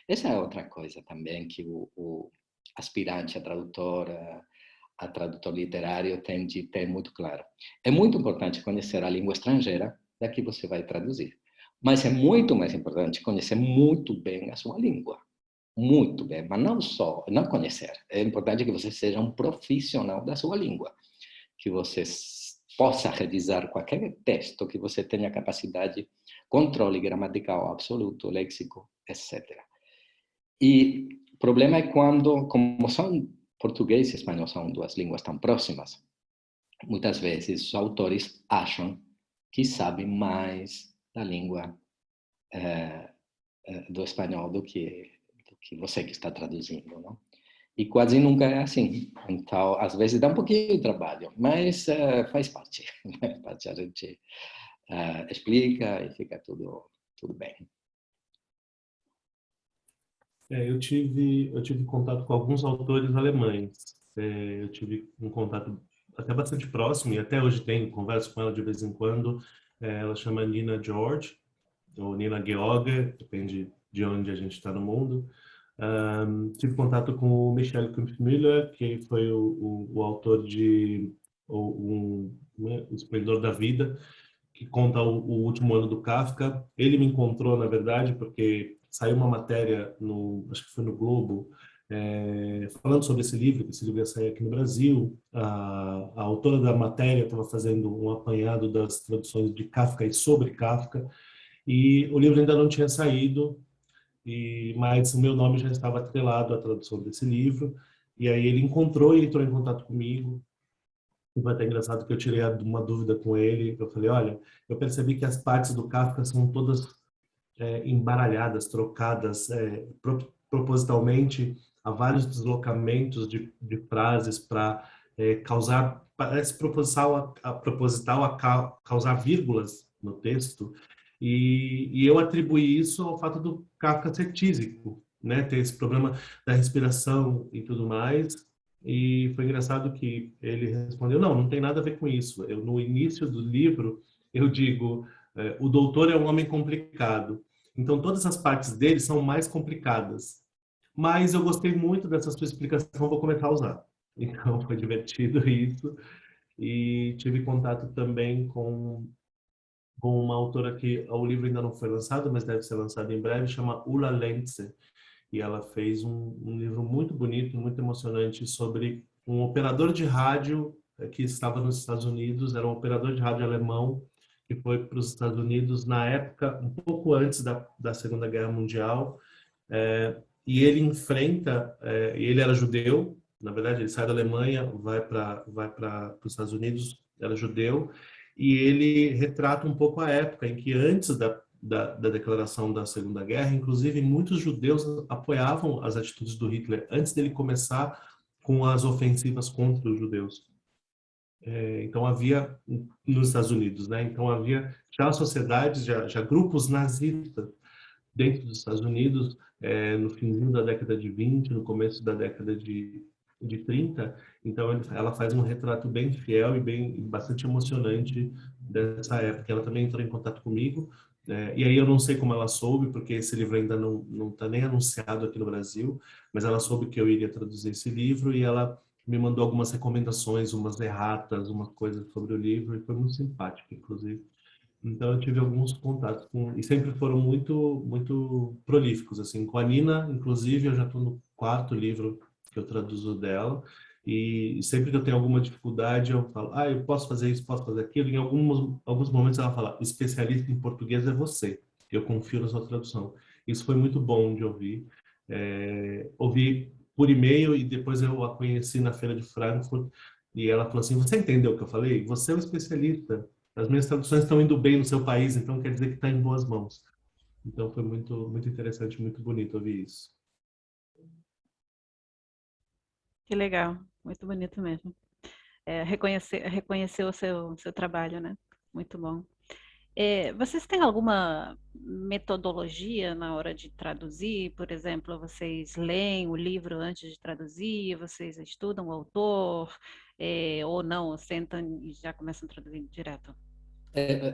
Essa é outra coisa também que o aspirante a tradutor literário tem de ter muito claro. É muito importante conhecer a língua estrangeira da que você vai traduzir, mas é muito mais importante conhecer muito bem a sua língua. Muito bem, mas não conhecer. É importante que você seja um profissional da sua língua, que você possa revisar qualquer texto, que você tenha capacidade, controle gramatical absoluto, léxico, etc. E o problema é quando, como são português e espanhol, são duas línguas tão próximas, muitas vezes os autores acham que sabem mais da língua do espanhol do que você que está traduzindo, não? E quase nunca é assim. Então, às vezes dá um pouquinho de trabalho, mas faz parte. Faz parte, a gente explica e fica tudo bem. Eu tive contato com alguns autores alemães. Eu tive um contato até bastante próximo, e até hoje tenho, converso com ela de vez em quando. Ela chama Nina George, ou Nina George, depende de onde a gente está no mundo. Tive contato com o Michel Kampfmüller, que foi o autor de O Esplendor da Vida, que conta o último ano do Kafka. Ele me encontrou, na verdade, porque saiu uma matéria, acho que foi no Globo, falando sobre esse livro, que esse livro ia sair aqui no Brasil. A autora da matéria estava fazendo um apanhado das traduções de Kafka e sobre Kafka, e o livro ainda não tinha saído, mas o meu nome já estava atrelado à tradução desse livro, e aí ele encontrou e entrou em contato comigo. E foi até engraçado que eu tirei uma dúvida com ele. Eu falei, olha, eu percebi que as partes do Kafka são todas embaralhadas, trocadas propositalmente. Há vários deslocamentos de frases para causar, parece proposital causar vírgulas no texto. E eu atribuí isso ao fato do Kafka ser tísico, né? Ter esse problema da respiração e tudo mais. E foi engraçado que ele respondeu, não tem nada a ver com isso. No início do livro, eu digo, o doutor é um homem complicado. Então, todas as partes dele são mais complicadas. Mas eu gostei muito dessa sua explicação, vou começar a usar. Então, foi divertido isso. E tive contato também com uma autora que o livro ainda não foi lançado, mas deve ser lançado em breve, chama Ulla Lentze. E ela fez um livro muito bonito, muito emocionante, sobre um operador de rádio que estava nos Estados Unidos, era um operador de rádio alemão, que foi para os Estados Unidos na época, um pouco antes da Segunda Guerra Mundial, e ele enfrenta, ele era judeu, na verdade ele sai da Alemanha, vai para os Estados Unidos, era judeu, e ele retrata um pouco a época em que antes da declaração da Segunda Guerra, inclusive muitos judeus apoiavam as atitudes do Hitler antes dele começar com as ofensivas contra os judeus. Então havia nos Estados Unidos, né? Então havia já sociedades, já grupos nazistas dentro dos Estados Unidos, no finzinho da década de 20, no começo da década de 30. Então ela faz um retrato bem fiel e bastante emocionante dessa época. Ela também entrou em contato comigo, e aí eu não sei como ela soube, porque esse livro ainda não está nem anunciado aqui no Brasil, mas ela soube que eu iria traduzir esse livro, e ela me mandou algumas recomendações, umas erratas, uma coisa sobre o livro, e foi muito simpático, inclusive. Então eu tive alguns contatos com, e sempre foram muito prolíficos, assim. Com a Nina, inclusive, eu já estou no 4º livro que eu traduzo dela, e sempre que eu tenho alguma dificuldade, eu falo, eu posso fazer isso, posso fazer aquilo. Em alguns momentos ela fala, especialista em português é você, eu confio na sua tradução. Isso foi muito bom de ouvir. Ouvi por e-mail e depois eu a conheci na Feira de Frankfurt, e ela falou assim, você entendeu o que eu falei? Você é o especialista. As minhas traduções estão indo bem no seu país, então quer dizer que está em boas mãos. Então foi muito interessante, muito bonito ouvir isso. Que legal, muito bonito mesmo. Reconhecer o seu trabalho, né? Muito bom. Vocês têm alguma metodologia na hora de traduzir? Por exemplo, vocês leem o livro antes de traduzir, vocês estudam o autor, ou não, sentam e já começam a traduzir direto?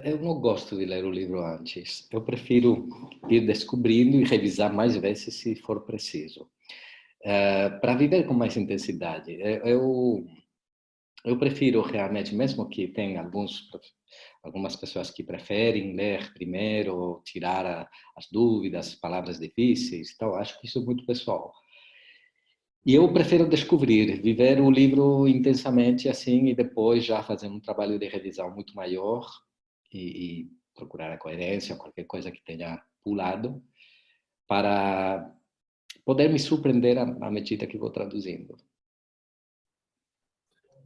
Eu não gosto de ler o livro antes. Eu prefiro ir descobrindo e revisar mais vezes se for preciso. Para viver com mais intensidade. Eu prefiro realmente, mesmo que tenha algumas pessoas que preferem ler primeiro, tirar as dúvidas, palavras difíceis, então acho que isso é muito pessoal. E eu prefiro descobrir, viver o livro intensamente assim e depois já fazer um trabalho de revisão muito maior e procurar a coerência, qualquer coisa que tenha pulado, para poder me surpreender à medida que vou traduzindo.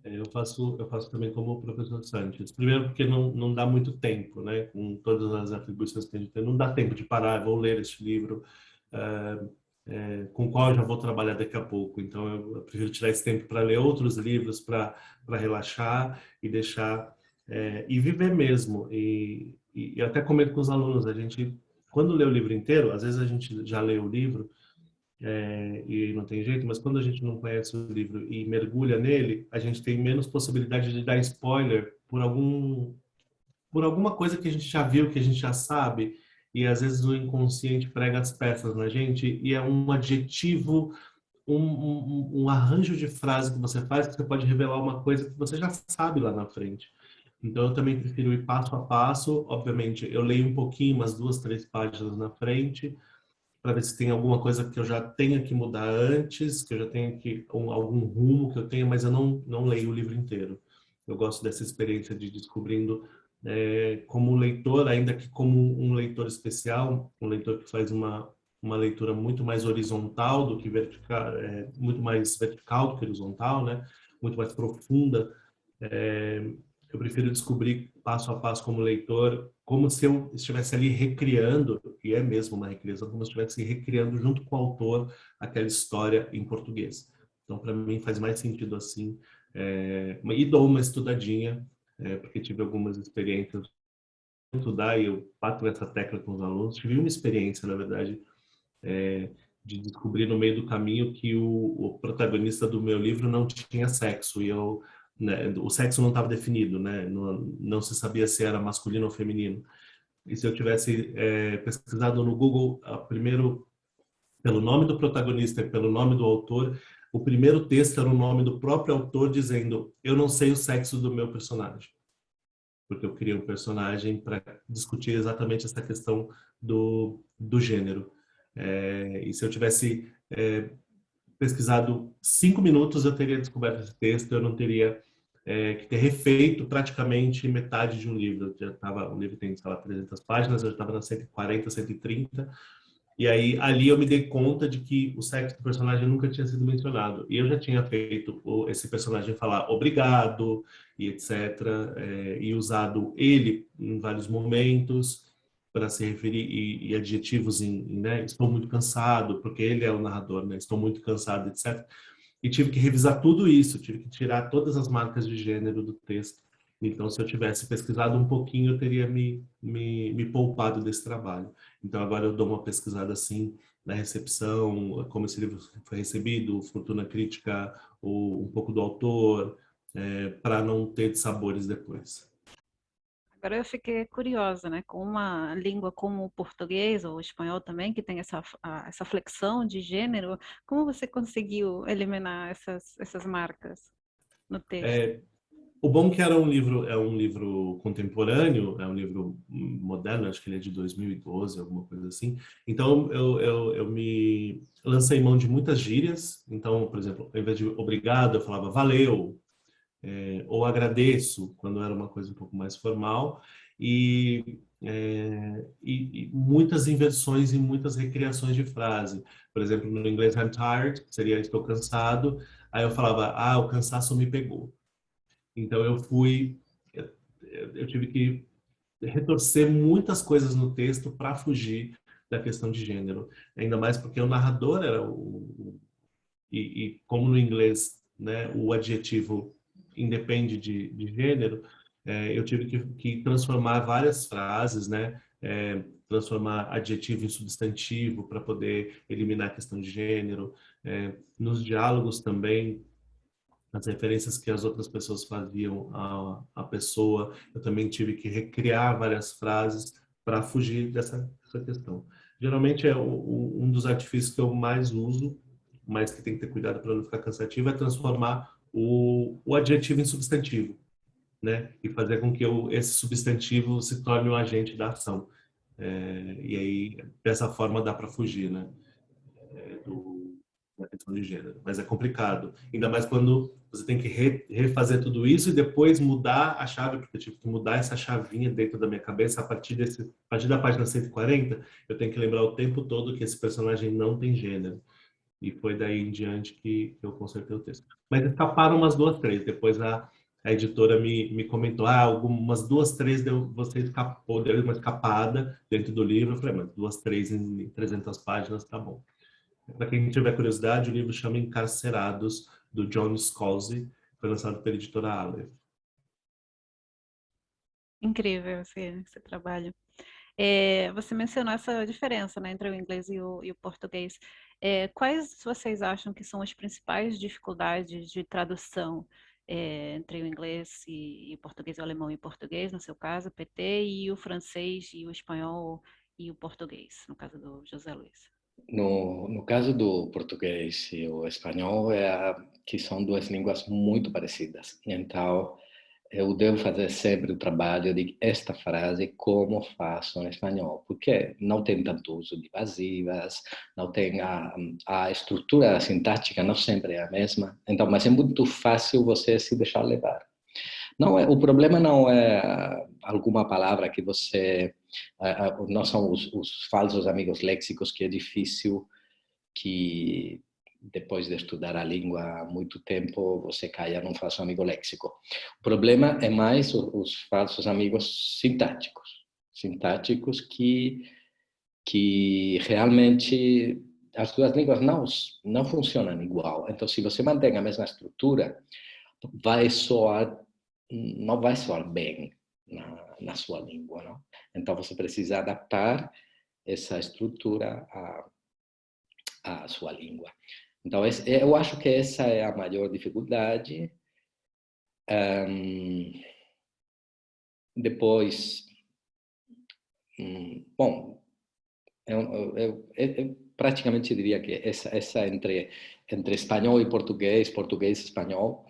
Eu faço também como o professor Sanches. Primeiro porque não dá muito tempo, né? Com todas as atribuições que a gente tem, não dá tempo de parar, vou ler este livro, com o qual eu já vou trabalhar daqui a pouco. Então eu prefiro tirar esse tempo para ler outros livros, para relaxar e deixar, e viver mesmo. E eu até comento com os alunos, a gente, quando lê o livro inteiro, às vezes a gente já lê o livro, e não tem jeito, mas quando a gente não conhece o livro e mergulha nele, a gente tem menos possibilidade de dar spoiler por alguma coisa que a gente já viu, que a gente já sabe, e às vezes o inconsciente prega as peças na gente, e é um adjetivo, um arranjo de frase que você faz, que você pode revelar uma coisa que você já sabe lá na frente. Então eu também prefiro ir passo a passo. Obviamente eu leio um pouquinho, umas 2, 3 páginas na frente, para ver se tem alguma coisa que eu já tenha que mudar antes, que eu já tenha que algum rumo que eu tenha, mas eu não leio o livro inteiro. Eu gosto dessa experiência de descobrindo, como leitor, ainda que como um leitor especial, um leitor que faz uma leitura muito mais horizontal do que vertical, muito mais vertical do que horizontal, né? Muito mais profunda. Eu prefiro descobrir passo a passo como leitor, como se eu estivesse ali recriando, e é mesmo uma recriação, como se eu estivesse recriando junto com o autor aquela história em português. Então, para mim, faz mais sentido assim. E dou uma estudadinha, porque tive algumas experiências de estudar, e eu bato nessa tecla com os alunos. Tive uma experiência, na verdade, de descobrir no meio do caminho que o protagonista do meu livro não tinha sexo, e eu, né, o sexo não estava definido, né? Não se sabia se era masculino ou feminino. E se eu tivesse pesquisado no Google, primeiro pelo nome do protagonista e pelo nome do autor, o primeiro texto era o nome do próprio autor dizendo: eu não sei o sexo do meu personagem, porque eu criei um personagem para discutir exatamente essa questão do gênero. E se eu tivesse pesquisado 5 minutos, eu teria descoberto esse texto, eu não teria que ter refeito praticamente metade de um livro. O livro tem, sei lá, 300 páginas, eu já estava nas 140, 130, e aí ali eu me dei conta de que o sexo do personagem nunca tinha sido mencionado. E eu já tinha feito esse personagem falar obrigado e etc. E usado ele em vários momentos para se referir, e adjetivos né, estou muito cansado, porque ele é o narrador, né? Estou muito cansado, etc. E tive que revisar tudo isso, tive que tirar todas as marcas de gênero do texto. Então, se eu tivesse pesquisado um pouquinho, eu teria me poupado desse trabalho. Então, agora eu dou uma pesquisada assim na recepção, como esse livro foi recebido, fortuna crítica, um pouco do autor, para não ter sabores depois. Agora eu fiquei curiosa, né? Com uma língua como o português ou o espanhol também, que tem essa flexão de gênero, como você conseguiu eliminar essas marcas no texto? É, o bom que era é um livro contemporâneo, é um livro moderno, acho que ele é de 2012, alguma coisa assim. Então eu me lancei mão de muitas gírias. Então, por exemplo, ao invés de obrigado, eu falava valeu, ou agradeço, quando era uma coisa um pouco mais formal. E muitas inversões e muitas recriações de frase. Por exemplo, no inglês I'm tired, seria estou cansado. Aí eu falava, o cansaço me pegou. Então eu tive que retorcer muitas coisas no texto para fugir da questão de gênero. Ainda mais porque o narrador era e como no inglês, né, o adjetivo independe de gênero, eu tive que transformar várias frases, né, transformar adjetivo em substantivo para poder eliminar a questão de gênero. Nos diálogos também, as referências que as outras pessoas faziam à pessoa, eu também tive que recriar várias frases para fugir dessa questão. Geralmente um dos artifícios que eu mais uso, mas que tem que ter cuidado para não ficar cansativo, é transformar o adjetivo em substantivo, né? E fazer com que esse substantivo se torne um agente da ação. E aí, dessa forma, dá para fugir, né? Da questão de gênero. Mas é complicado. Ainda mais quando você tem que refazer tudo isso e depois mudar a chave, porque eu tive que mudar essa chavinha dentro da minha cabeça a partir da página 140, eu tenho que lembrar o tempo todo que esse personagem não tem gênero. E foi daí em diante que eu consertei o texto. Mas escaparam umas duas, três. Depois a editora me comentou, algumas duas, três você escapou, deu uma escapada dentro do livro. Eu falei, mas duas, três em 300 páginas, tá bom. Para quem tiver curiosidade, o livro chama Encarcerados, do John Scalzi, foi lançado pela editora Aleph. Incrível esse trabalho. Você mencionou essa diferença, né, entre o inglês e o português. Quais vocês acham que são as principais dificuldades de tradução entre o inglês e o português, o alemão e o português, no seu caso, PT, e o francês e o espanhol e o português, no caso do José Luiz? No caso do português e o espanhol, que são duas línguas muito parecidas. Então, eu devo fazer sempre o trabalho de esta frase como faço em espanhol, porque não tem tanto uso de evasivas, não tem a estrutura sintática não sempre é a mesma. Então, mas é muito fácil você se deixar levar. Não é, o problema não é alguma palavra que você não são os falsos amigos léxicos que é difícil que depois de estudar a língua há muito tempo você caia num falso amigo léxico. O problema é mais os falsos amigos sintáticos que realmente as duas línguas não funcionam igual. Então, se você mantém a mesma estrutura, não vai soar bem na sua língua, não? Então você precisa adaptar essa estrutura à sua língua. Então eu acho que essa é a maior dificuldade. Depois, bom, eu praticamente diria que essa entre espanhol e português, português e espanhol,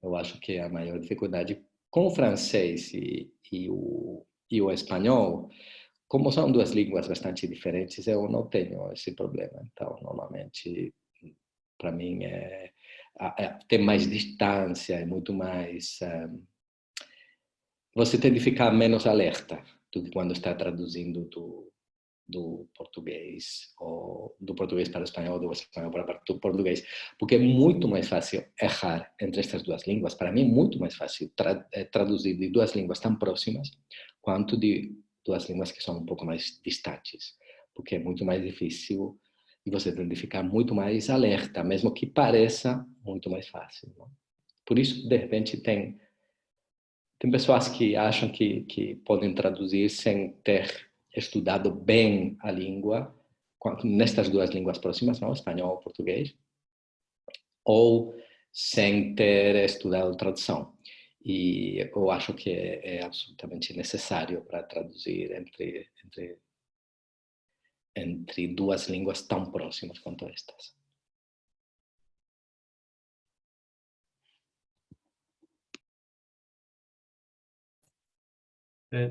eu acho que é a maior dificuldade. Com o francês e o espanhol, como são duas línguas bastante diferentes, eu não tenho esse problema. Então, normalmente, para mim, tem mais distância, é muito mais... você tem de ficar menos alerta do que quando está traduzindo do português, ou do português para o espanhol, do espanhol para o português, porque é muito mais fácil errar entre estas duas línguas. Para mim é muito mais fácil traduzir de duas línguas tão próximas quanto de duas línguas que são um pouco mais distantes, porque é muito mais difícil e você tem de ficar muito mais alerta, mesmo que pareça muito mais fácil, não? Por isso, de repente, tem pessoas que acham que podem traduzir sem ter estudado bem a língua, nestas duas línguas próximas, não? Espanhol ou português, ou sem ter estudado tradução. E eu acho que é absolutamente necessário para traduzir entre duas línguas tão próximas quanto estas.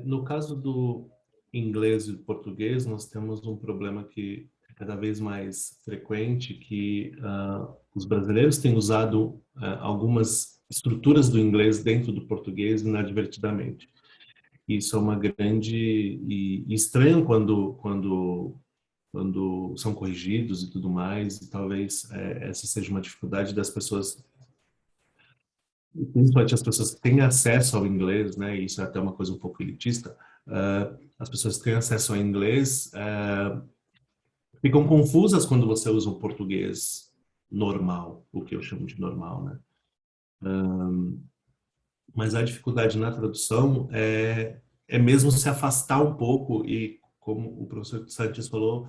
No caso do inglês e do português, nós temos um problema que é cada vez mais frequente, que os brasileiros têm usado algumas estruturas do inglês dentro do português inadvertidamente. Isso é uma grande e estranho quando são corrigidos e tudo mais, e talvez essa seja uma dificuldade das pessoas, principalmente as pessoas que têm acesso ao inglês, né? E isso é até uma coisa um pouco elitista. As pessoas que têm acesso ao inglês ficam confusas quando você usa o português normal, o que eu chamo de normal, né? Mas a dificuldade na tradução é mesmo se afastar um pouco e, como o professor Santos falou,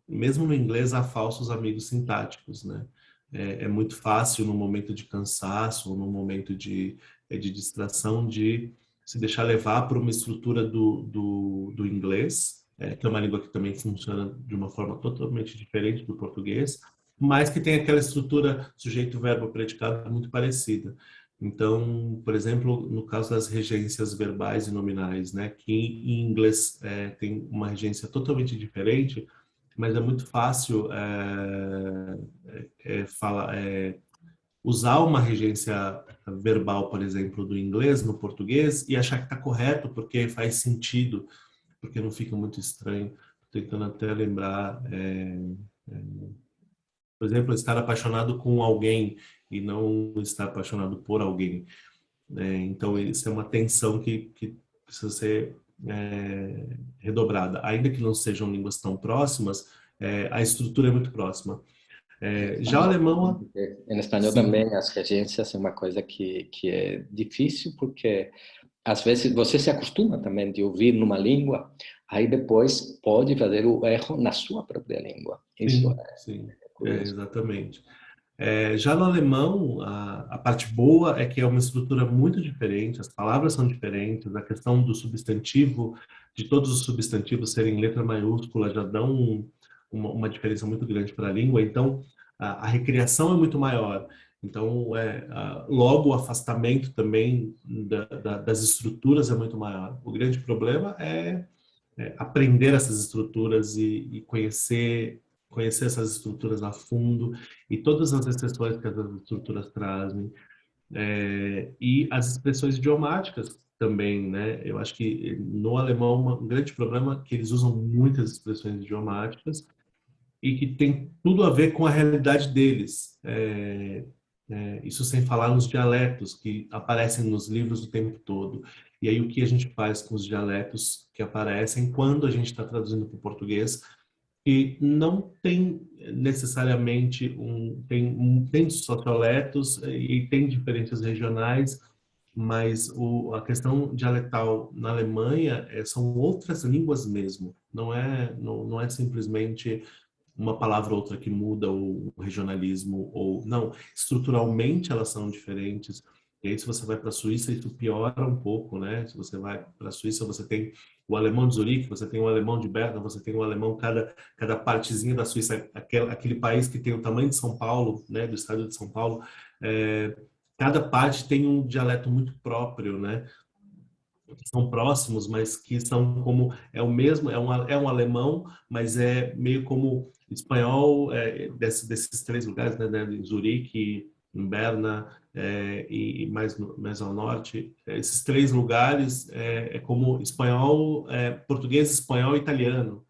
mesmo no inglês há falsos amigos sintáticos, né? É muito fácil no momento de cansaço ou no momento de distração de se deixar levar por uma estrutura do inglês, que é uma língua que também funciona de uma forma totalmente diferente do português, mas que tem aquela estrutura sujeito, verbo, predicado muito parecida. Então, por exemplo, no caso das regências verbais e nominais, né, que em inglês tem uma regência totalmente diferente, mas é muito fácil usar uma regência verbal, por exemplo, do inglês no português e achar que está correto porque faz sentido, porque não fica muito estranho. Tô tentando até lembrar, por exemplo, estar apaixonado com alguém e não estar apaixonado por alguém. Então, isso é uma tensão que precisa ser redobrada. Ainda que não sejam línguas tão próximas, a estrutura é muito próxima. Já o alemão... Em espanhol Sim. também as regências é uma coisa que é difícil, porque às vezes você se acostuma também de ouvir numa língua, aí depois pode fazer o erro na sua própria língua. Isso sim, é curioso. exatamente. Já no alemão, a parte boa é que é uma estrutura muito diferente, as palavras são diferentes, a questão do substantivo, de todos os substantivos serem letra maiúscula, já dão uma diferença muito grande para a língua, então a recriação é muito maior. Então, logo o afastamento também das estruturas é muito maior. O grande problema é aprender essas estruturas e conhecer essas estruturas a fundo e todas as exceções que essas estruturas trazem, e as expressões idiomáticas também, né? Eu acho que no alemão um grande problema é que eles usam muitas expressões idiomáticas e que tem tudo a ver com a realidade deles. Isso sem falar nos dialetos que aparecem nos livros o tempo todo. E aí o que a gente faz com os dialetos que aparecem quando a gente está traduzindo para o português, e não tem necessariamente tem socioletos e tem diferenças regionais, mas a questão dialetal na Alemanha são outras línguas mesmo. Não é simplesmente uma palavra ou outra que muda o regionalismo ou não, estruturalmente elas são diferentes. E aí se você vai para a Suíça isso piora um pouco, né? Se você vai para a Suíça você tem o alemão de Zurique, você tem o alemão de Berna, você tem o alemão cada partezinha da Suíça, aquele país que tem o tamanho de São Paulo, né? Do estado de São Paulo, cada parte tem um dialeto muito próprio, né? Que são próximos, mas que são como é o mesmo, é um alemão, mas é meio como espanhol desses três lugares, né, de Zurique, em Berna e mais ao norte. Esses três lugares é como espanhol, português, espanhol e italiano,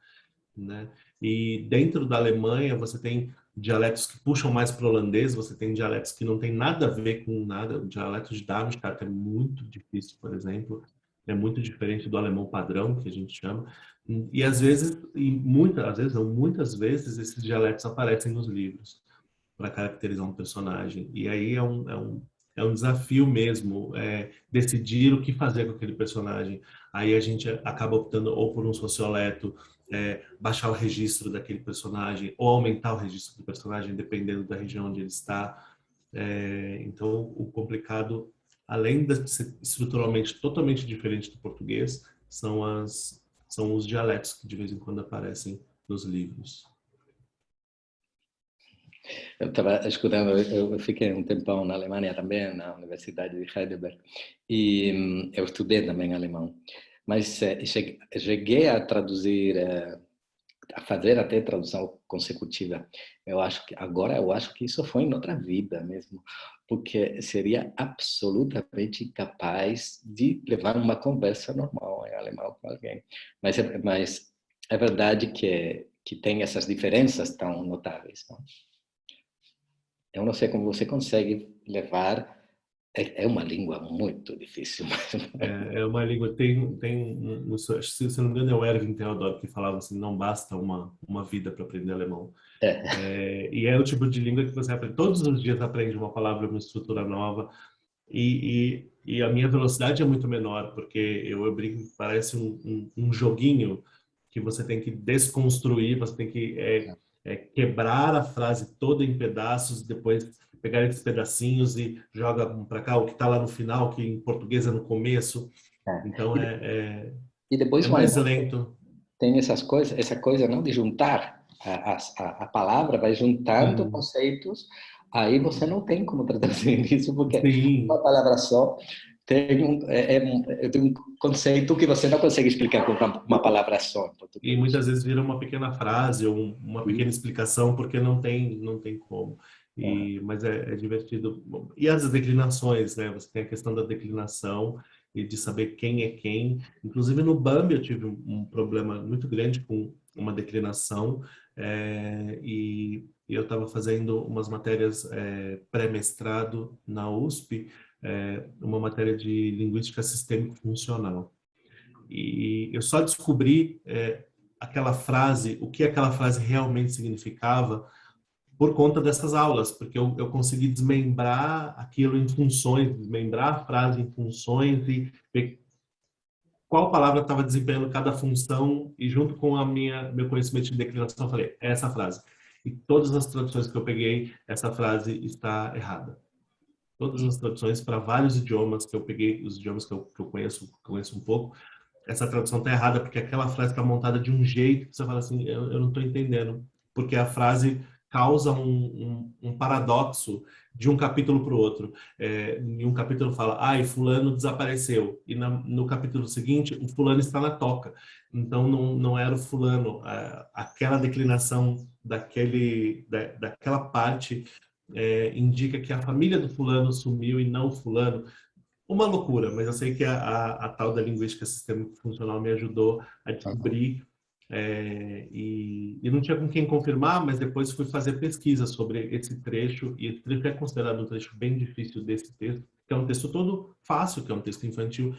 né? E dentro da Alemanha você tem dialetos que puxam mais para o holandês, você tem dialetos que não tem nada a ver com nada. O dialeto de Darmstadt é muito difícil, por exemplo, é muito diferente do alemão padrão, que a gente chama. E às vezes, muitas vezes, esses dialetos aparecem nos livros para caracterizar um personagem. E aí é um desafio mesmo, decidir o que fazer com aquele personagem. Aí a gente acaba optando ou por um socioleto, baixar o registro daquele personagem, ou aumentar o registro do personagem, dependendo da região onde ele está. Então, o complicado além de ser estruturalmente totalmente diferente do português, são os dialetos que de vez em quando aparecem nos livros. Eu estava escutando, eu fiquei um tempão na Alemanha também, na Universidade de Heidelberg, e eu estudei também alemão. Mas cheguei a traduzir, a fazer até tradução consecutiva. Eu acho que isso foi em outra vida mesmo, porque seria absolutamente incapaz de levar uma conversa normal em alemão com alguém. Mas é verdade que tem essas diferenças tão notáveis, não? Eu não sei como você consegue levar. É uma língua muito difícil. É uma língua, se não me engano, é o Erwin Theodor que falava assim, não basta uma vida para aprender alemão. E é o tipo de língua que você aprende, todos os dias aprende uma palavra, uma estrutura nova, e a minha velocidade é muito menor, porque eu brinco que parece um joguinho que você tem que desconstruir, você tem que quebrar a frase toda em pedaços, depois pegar esses pedacinhos e joga para cá, o que está lá no final, que em português é no começo. Então E depois é o mais alemão lento. tem essa coisa não de juntar a palavra, vai juntando Uhum. conceitos, aí você não tem como traduzir isso, porque Sim. uma palavra só tem tem um conceito que você não consegue explicar com uma palavra só em E português. muitas vezes vira uma pequena frase ou uma pequena explicação, porque não tem como. Mas é divertido. E as declinações, né? Você tem a questão da declinação e de saber quem é quem. Inclusive no Bambi eu tive um problema muito grande com uma declinação, e eu estava fazendo umas matérias pré-mestrado na USP, uma matéria de linguística sistêmico funcional. E eu só descobri aquela frase, o que aquela frase realmente significava, por conta dessas aulas, porque eu consegui desmembrar aquilo em funções, desmembrar a frase em funções e ver qual palavra estava desempenhando cada função, e junto com meu conhecimento de declinação, eu falei, é essa frase. E todas as traduções que eu peguei, essa frase está errada. Todas as traduções para vários idiomas que eu peguei, os idiomas que eu conheço um pouco, essa tradução está errada, porque aquela frase está montada de um jeito que você fala assim, eu não estou entendendo, porque a frase causa um paradoxo de um capítulo para o outro. Em um capítulo fala, e fulano desapareceu, e no capítulo seguinte, o fulano está na toca. Então, não era o fulano. Aquela declinação daquela parte indica que a família do fulano sumiu e não o fulano. Uma loucura, mas eu sei que a tal da linguística sistêmica funcional me ajudou a descobrir, e não tinha com quem confirmar, mas depois fui fazer pesquisa sobre esse trecho, e esse trecho é considerado um trecho bem difícil desse texto, que é um texto todo fácil, que é um texto infantil,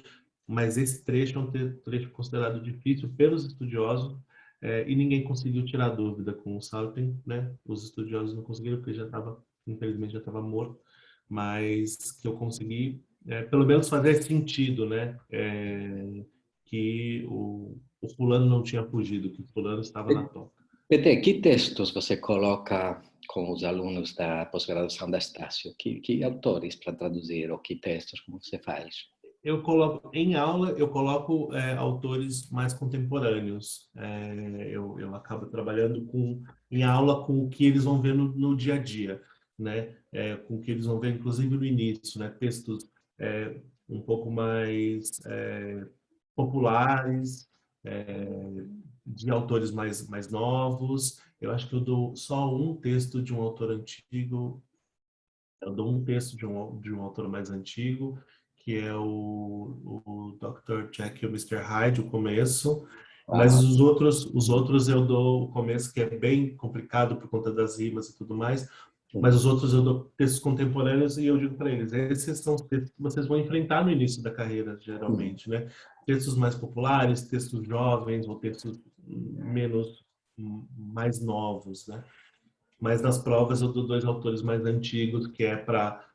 mas esse trecho é um trecho considerado difícil pelos estudiosos, e ninguém conseguiu tirar dúvida com o Salten, né? Os estudiosos não conseguiram, porque infelizmente já estava morto, mas que eu consegui pelo menos fazer sentido, né? Que o fulano não tinha fugido, que o fulano estava na toca. Peter, que textos você coloca com os alunos da pós-graduação da Estácio? Que autores para traduzir, ou que textos, como você faz? Eu coloco em aula, eu coloco autores mais contemporâneos. Eu acabo trabalhando em aula com o que eles vão ver no dia a dia, né? Com o que eles vão ver, inclusive no início, né? Textos um pouco mais populares, de autores mais novos. Eu acho que eu dou só um texto de um autor antigo. Eu dou um texto de um autor mais antigo, que é o Dr. Jekyll e o Mr. Hyde, o começo. Mas os outros eu dou o começo, que é bem complicado por conta das rimas e tudo mais. Mas os outros eu dou textos contemporâneos, e eu digo para eles, esses são os textos que vocês vão enfrentar no início da carreira, geralmente, né? Textos mais populares, textos jovens, ou textos mais novos, né? Mas nas provas eu dou dois autores mais antigos, que é para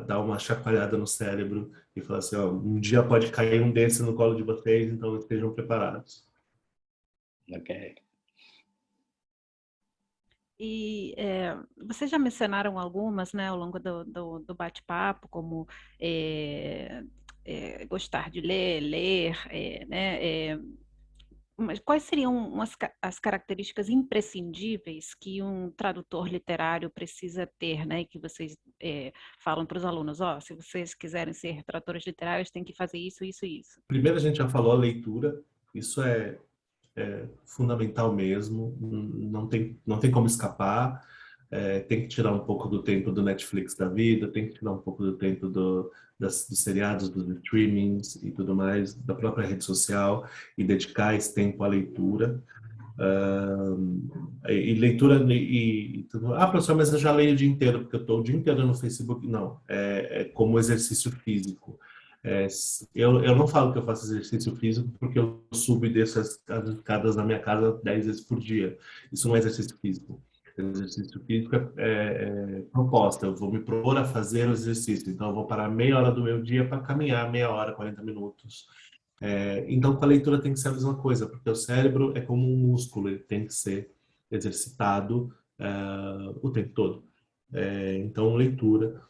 dar uma chacoalhada no cérebro e falar assim, ó, um dia pode cair um desses no colo de vocês, então estejam preparados. Ok. E vocês já mencionaram algumas, né, ao longo do bate-papo, como gostar de ler, né? Mas quais seriam as características imprescindíveis que um tradutor literário precisa ter, né? Que vocês falam para os alunos, se vocês quiserem ser tradutores literários, tem que fazer isso, isso e isso. Primeiro, a gente já falou a leitura. Isso é fundamental mesmo. Não tem como escapar. Tem que tirar um pouco do tempo do Netflix da vida, tem que tirar um pouco do tempo dos seriados, dos streamings e tudo mais, da própria rede social, e dedicar esse tempo à leitura. E leitura e tudo. Professor, mas eu já leio o dia inteiro, porque eu estou o dia inteiro no Facebook. Não, é como exercício físico. Eu não falo que eu faço exercício físico porque eu subo e desço as escadas na minha casa 10 vezes por dia. Isso não é exercício físico. Exercício físico é proposta. Eu vou me propor a fazer o exercício. Então, eu vou parar meia hora do meu dia para caminhar meia hora, 40 minutos. Então, com a leitura tem que ser a mesma coisa, porque o cérebro é como um músculo, ele tem que ser exercitado o tempo todo. Então, leitura.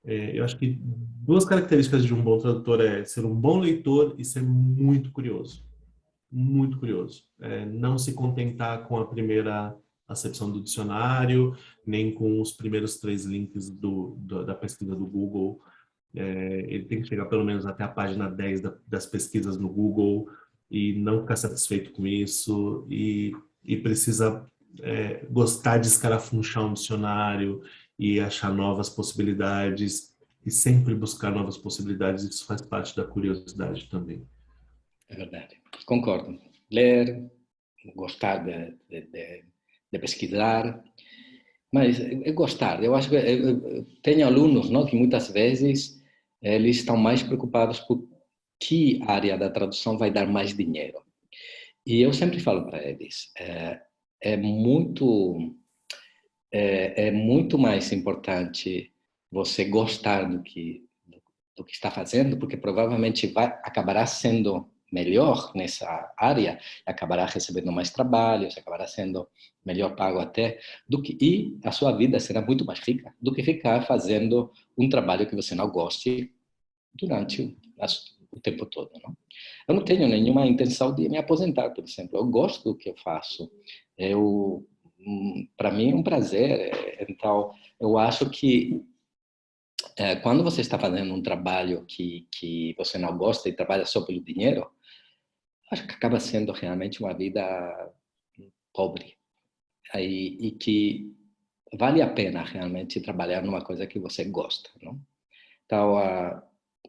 Eu acho que duas características de um bom tradutor é ser um bom leitor e ser muito curioso. Muito curioso. Não se contentar com a primeira acepção do dicionário, nem com os primeiros 3 links da pesquisa do Google. Ele tem que chegar pelo menos até a página 10 das pesquisas no Google e não ficar satisfeito com isso e precisa gostar de escarafunchar um dicionário e achar novas possibilidades e sempre buscar novas possibilidades. Isso faz parte da curiosidade também. É verdade, concordo. Ler, gostar de pesquisar, mas é gostar. Eu acho que eu tenho alunos, não, que muitas vezes eles estão mais preocupados por que área da tradução vai dar mais dinheiro. E eu sempre falo para eles, é muito mais importante você gostar do que está fazendo, porque provavelmente acabará sendo melhor nessa área, acabará recebendo mais trabalho, acabará sendo melhor pago até, e a sua vida será muito mais rica do que ficar fazendo um trabalho que você não goste durante o tempo todo. Não? Eu não tenho nenhuma intenção de me aposentar, por exemplo. Eu gosto do que eu faço. Para mim é um prazer. Então, eu acho que quando você está fazendo um trabalho que você não gosta e trabalha só pelo dinheiro, acho que acaba sendo realmente uma vida pobre. E que vale a pena realmente trabalhar numa coisa que você gosta. Não? Então,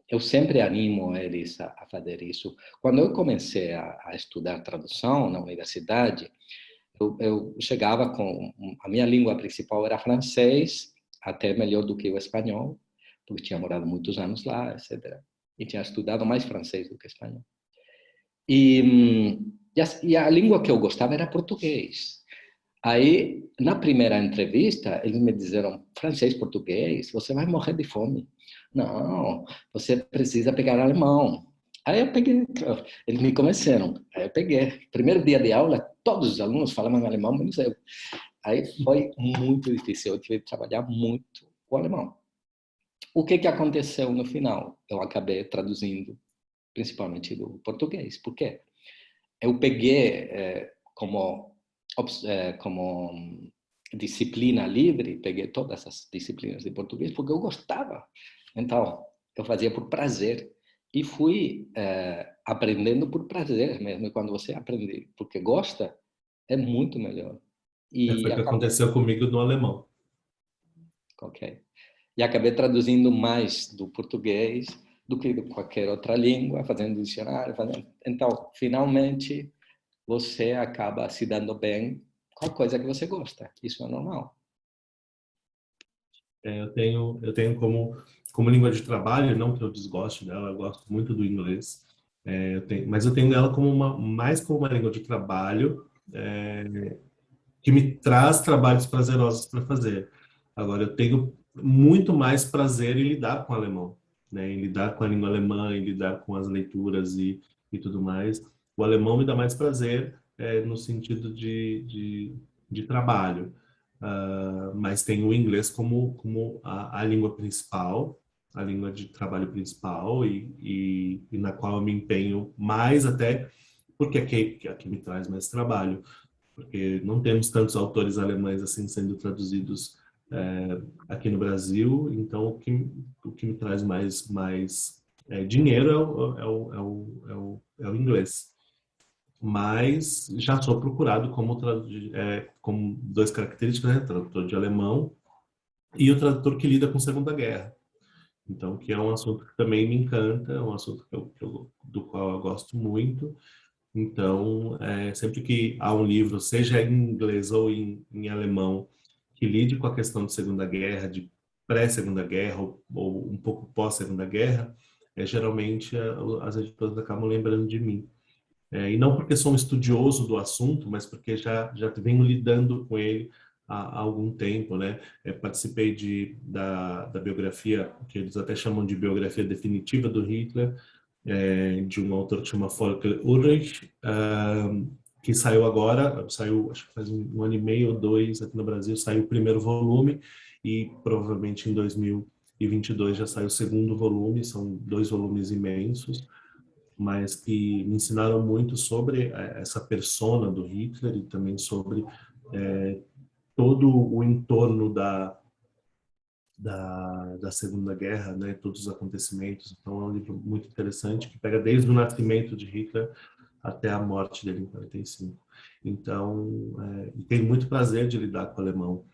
eu sempre animo eles a fazer isso. Quando eu comecei a estudar tradução na universidade, eu chegava com... A minha língua principal era francês, até melhor do que o espanhol, porque tinha morado muitos anos lá, etc. E tinha estudado mais francês do que espanhol. E a língua que eu gostava era português. Aí, na primeira entrevista, eles me disseram, francês, português, você vai morrer de fome. Não, você precisa pegar alemão. Aí eu peguei, eles me convenceram. Aí eu peguei. Primeiro dia de aula, todos os alunos falavam alemão, menos eu. Aí foi muito difícil, eu tive que trabalhar muito o alemão. O que aconteceu no final? Eu acabei traduzindo, principalmente do português. Por quê? Eu peguei como disciplina livre, peguei todas essas disciplinas de português porque eu gostava. Então, eu fazia por prazer e fui aprendendo por prazer mesmo. E quando você aprende porque gosta, é muito melhor. Foi o que aconteceu comigo no alemão. Ok. E acabei traduzindo mais do português do que de qualquer outra língua, fazendo dicionário. Então, finalmente, você acaba se dando bem com a coisa que você gosta. Isso é normal. Eu tenho como língua de trabalho, não que eu desgoste dela, eu gosto muito do inglês, mas eu tenho ela mais como uma língua de trabalho, que me traz trabalhos prazerosos para fazer. Agora, eu tenho muito mais prazer em lidar com o alemão, né? Em lidar com a língua alemã, em lidar com as leituras e tudo mais. O alemão me dá mais prazer no sentido de trabalho. mas tem o inglês como a língua principal, a língua de trabalho principal e na qual eu me empenho mais até porque aqui me traz mais trabalho, porque não temos tantos autores alemães assim sendo traduzidos aqui no Brasil, então o que me traz mais dinheiro é o inglês. Mas já sou procurado como duas características, né? Tradutor de alemão e o tradutor que lida com Segunda Guerra. Então, que é um assunto que também me encanta, é um assunto do qual eu gosto muito. Então, sempre que há um livro, seja em inglês ou em alemão, que lide com a questão de Segunda Guerra, de pré-Segunda Guerra ou um pouco pós-Segunda Guerra, geralmente as editoras acabam lembrando de mim. E não porque sou um estudioso do assunto, mas porque já venho lidando com ele há algum tempo, né? Participei da biografia, que eles até chamam de biografia definitiva do Hitler, de um autor que chama Volker Ulrich, que saiu agora, acho que faz um ano e meio ou dois aqui no Brasil, saiu o primeiro volume e provavelmente em 2022 já saiu o segundo volume, são 2 volumes imensos, mas que me ensinaram muito sobre essa persona do Hitler e também sobre todo o entorno da Segunda Guerra, né, todos os acontecimentos. Então é um livro muito interessante que pega desde o nascimento de Hitler até a morte dele em 45. Então, tenho muito prazer de lidar com o alemão,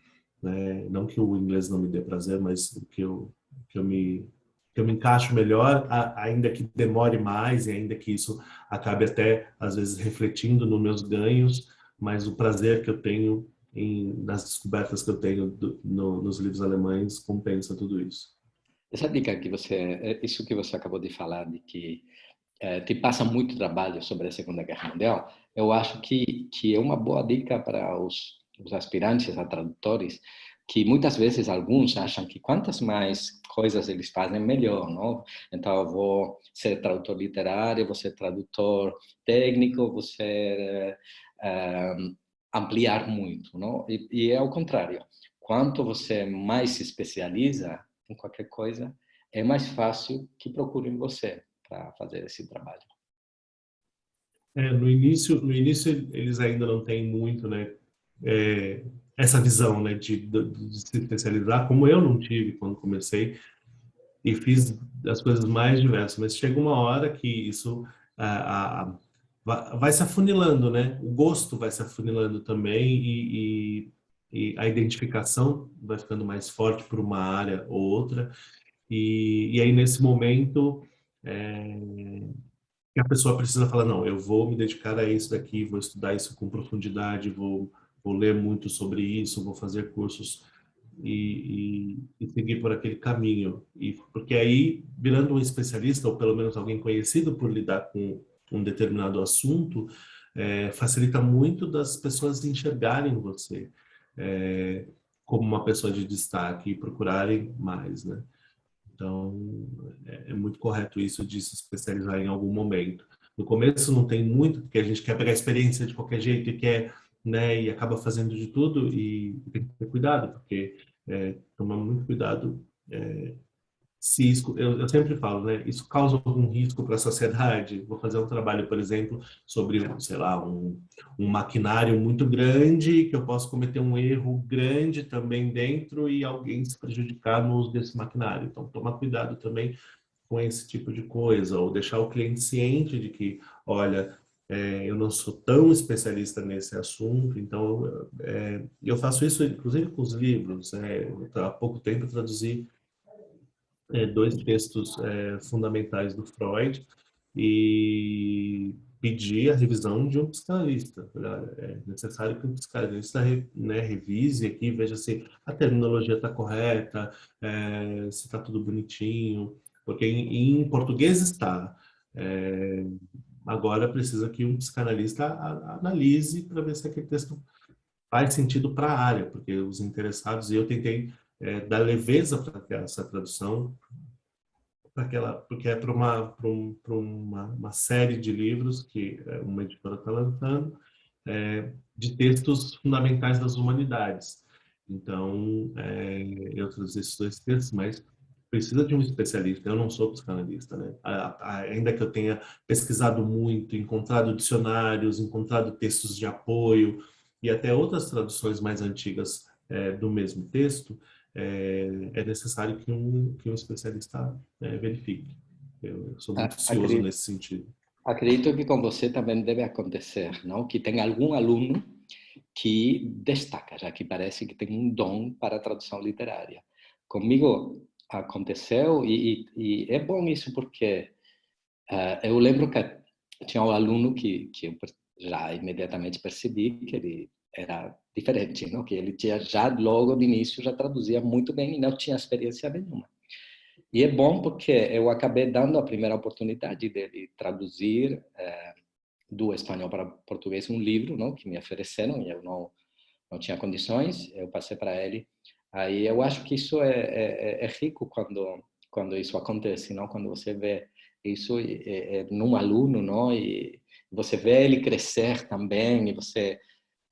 né? Não que o inglês não me dê prazer, mas que eu me encaixo melhor, ainda que demore mais e ainda que isso acabe até às vezes refletindo nos meus ganhos, mas o prazer que eu tenho nas descobertas que eu tenho nos livros alemães compensa tudo isso. Essa dica que isso que você acabou de falar, de que te passa muito trabalho sobre a Segunda Guerra Mundial, eu acho que é uma boa dica para os aspirantes a tradutores, que muitas vezes alguns acham que quantas mais coisas eles fazem, melhor, não? Então, eu vou ser tradutor literário, vou ser tradutor técnico, vou ser ampliar muito, não? E é ao contrário. Quanto você mais se especializa em qualquer coisa, é mais fácil que procurem você para fazer esse trabalho. No início eles ainda não têm muito, né, essa visão, né, de se especializar, como eu não tive quando comecei e fiz as coisas mais diversas, mas chega uma hora que isso vai se afunilando, né? O gosto vai se afunilando também e a identificação vai ficando mais forte por uma área ou outra e aí nesse momento que a pessoa precisa falar, não, eu vou me dedicar a isso daqui, vou estudar isso com profundidade, vou ler muito sobre isso, vou fazer cursos e seguir por aquele caminho. Porque aí, virando um especialista, ou pelo menos alguém conhecido por lidar com um determinado assunto, facilita muito das pessoas enxergarem você como uma pessoa de destaque e procurarem mais, né? Então, é muito correto isso de se especializar em algum momento. No começo não tem muito, porque a gente quer pegar a experiência de qualquer jeito e quer, né, e acaba fazendo de tudo e tem que ter cuidado, porque tomar muito cuidado se isso, eu sempre falo, né? Isso causa algum risco para a sociedade? Vou fazer um trabalho, por exemplo, sobre, sei lá, um maquinário muito grande, que eu posso cometer um erro grande também dentro e alguém se prejudicar no uso desse maquinário. Então, tomar cuidado também com esse tipo de coisa, ou deixar o cliente ciente de que, olha, eu não sou tão especialista nesse assunto, então eu faço isso inclusive com os livros. Há pouco tempo eu traduzi 2 textos fundamentais do Freud e pedir a revisão de um psicanalista. É necessário que um psicanalista revise aqui, veja se a terminologia está correta, se está tudo bonitinho, porque em português está. Agora precisa que um psicanalista analise para ver se aquele texto faz sentido para a área, porque os interessados, e eu tentei dar leveza para essa tradução, porque é para uma série de livros que uma editora está lançando, de textos fundamentais das humanidades. Então, eu traduzi esses dois textos, mas precisa de um especialista. Eu não sou psicanalista, né? Ainda que eu tenha pesquisado muito, encontrado dicionários, encontrado textos de apoio e até outras traduções mais antigas do mesmo texto, é necessário que um especialista verifique. Eu sou muito cioso Acredito, nesse sentido. acredito que com você também deve acontecer, não? Que tem algum aluno que destaca, já que parece que tem um dom para a tradução literária. Comigo aconteceu e é bom isso porque eu lembro que tinha um aluno que eu já imediatamente percebi que ele era diferente, não? Que ele tinha já logo de início já traduzia muito bem e não tinha experiência nenhuma. E é bom porque eu acabei dando a primeira oportunidade dele traduzir do espanhol para português um livro, não, que me ofereceram e eu não tinha condições, eu passei para ele. Aí eu acho que isso é rico quando isso acontece, não? Quando você vê isso num aluno, não? E você vê ele crescer também e você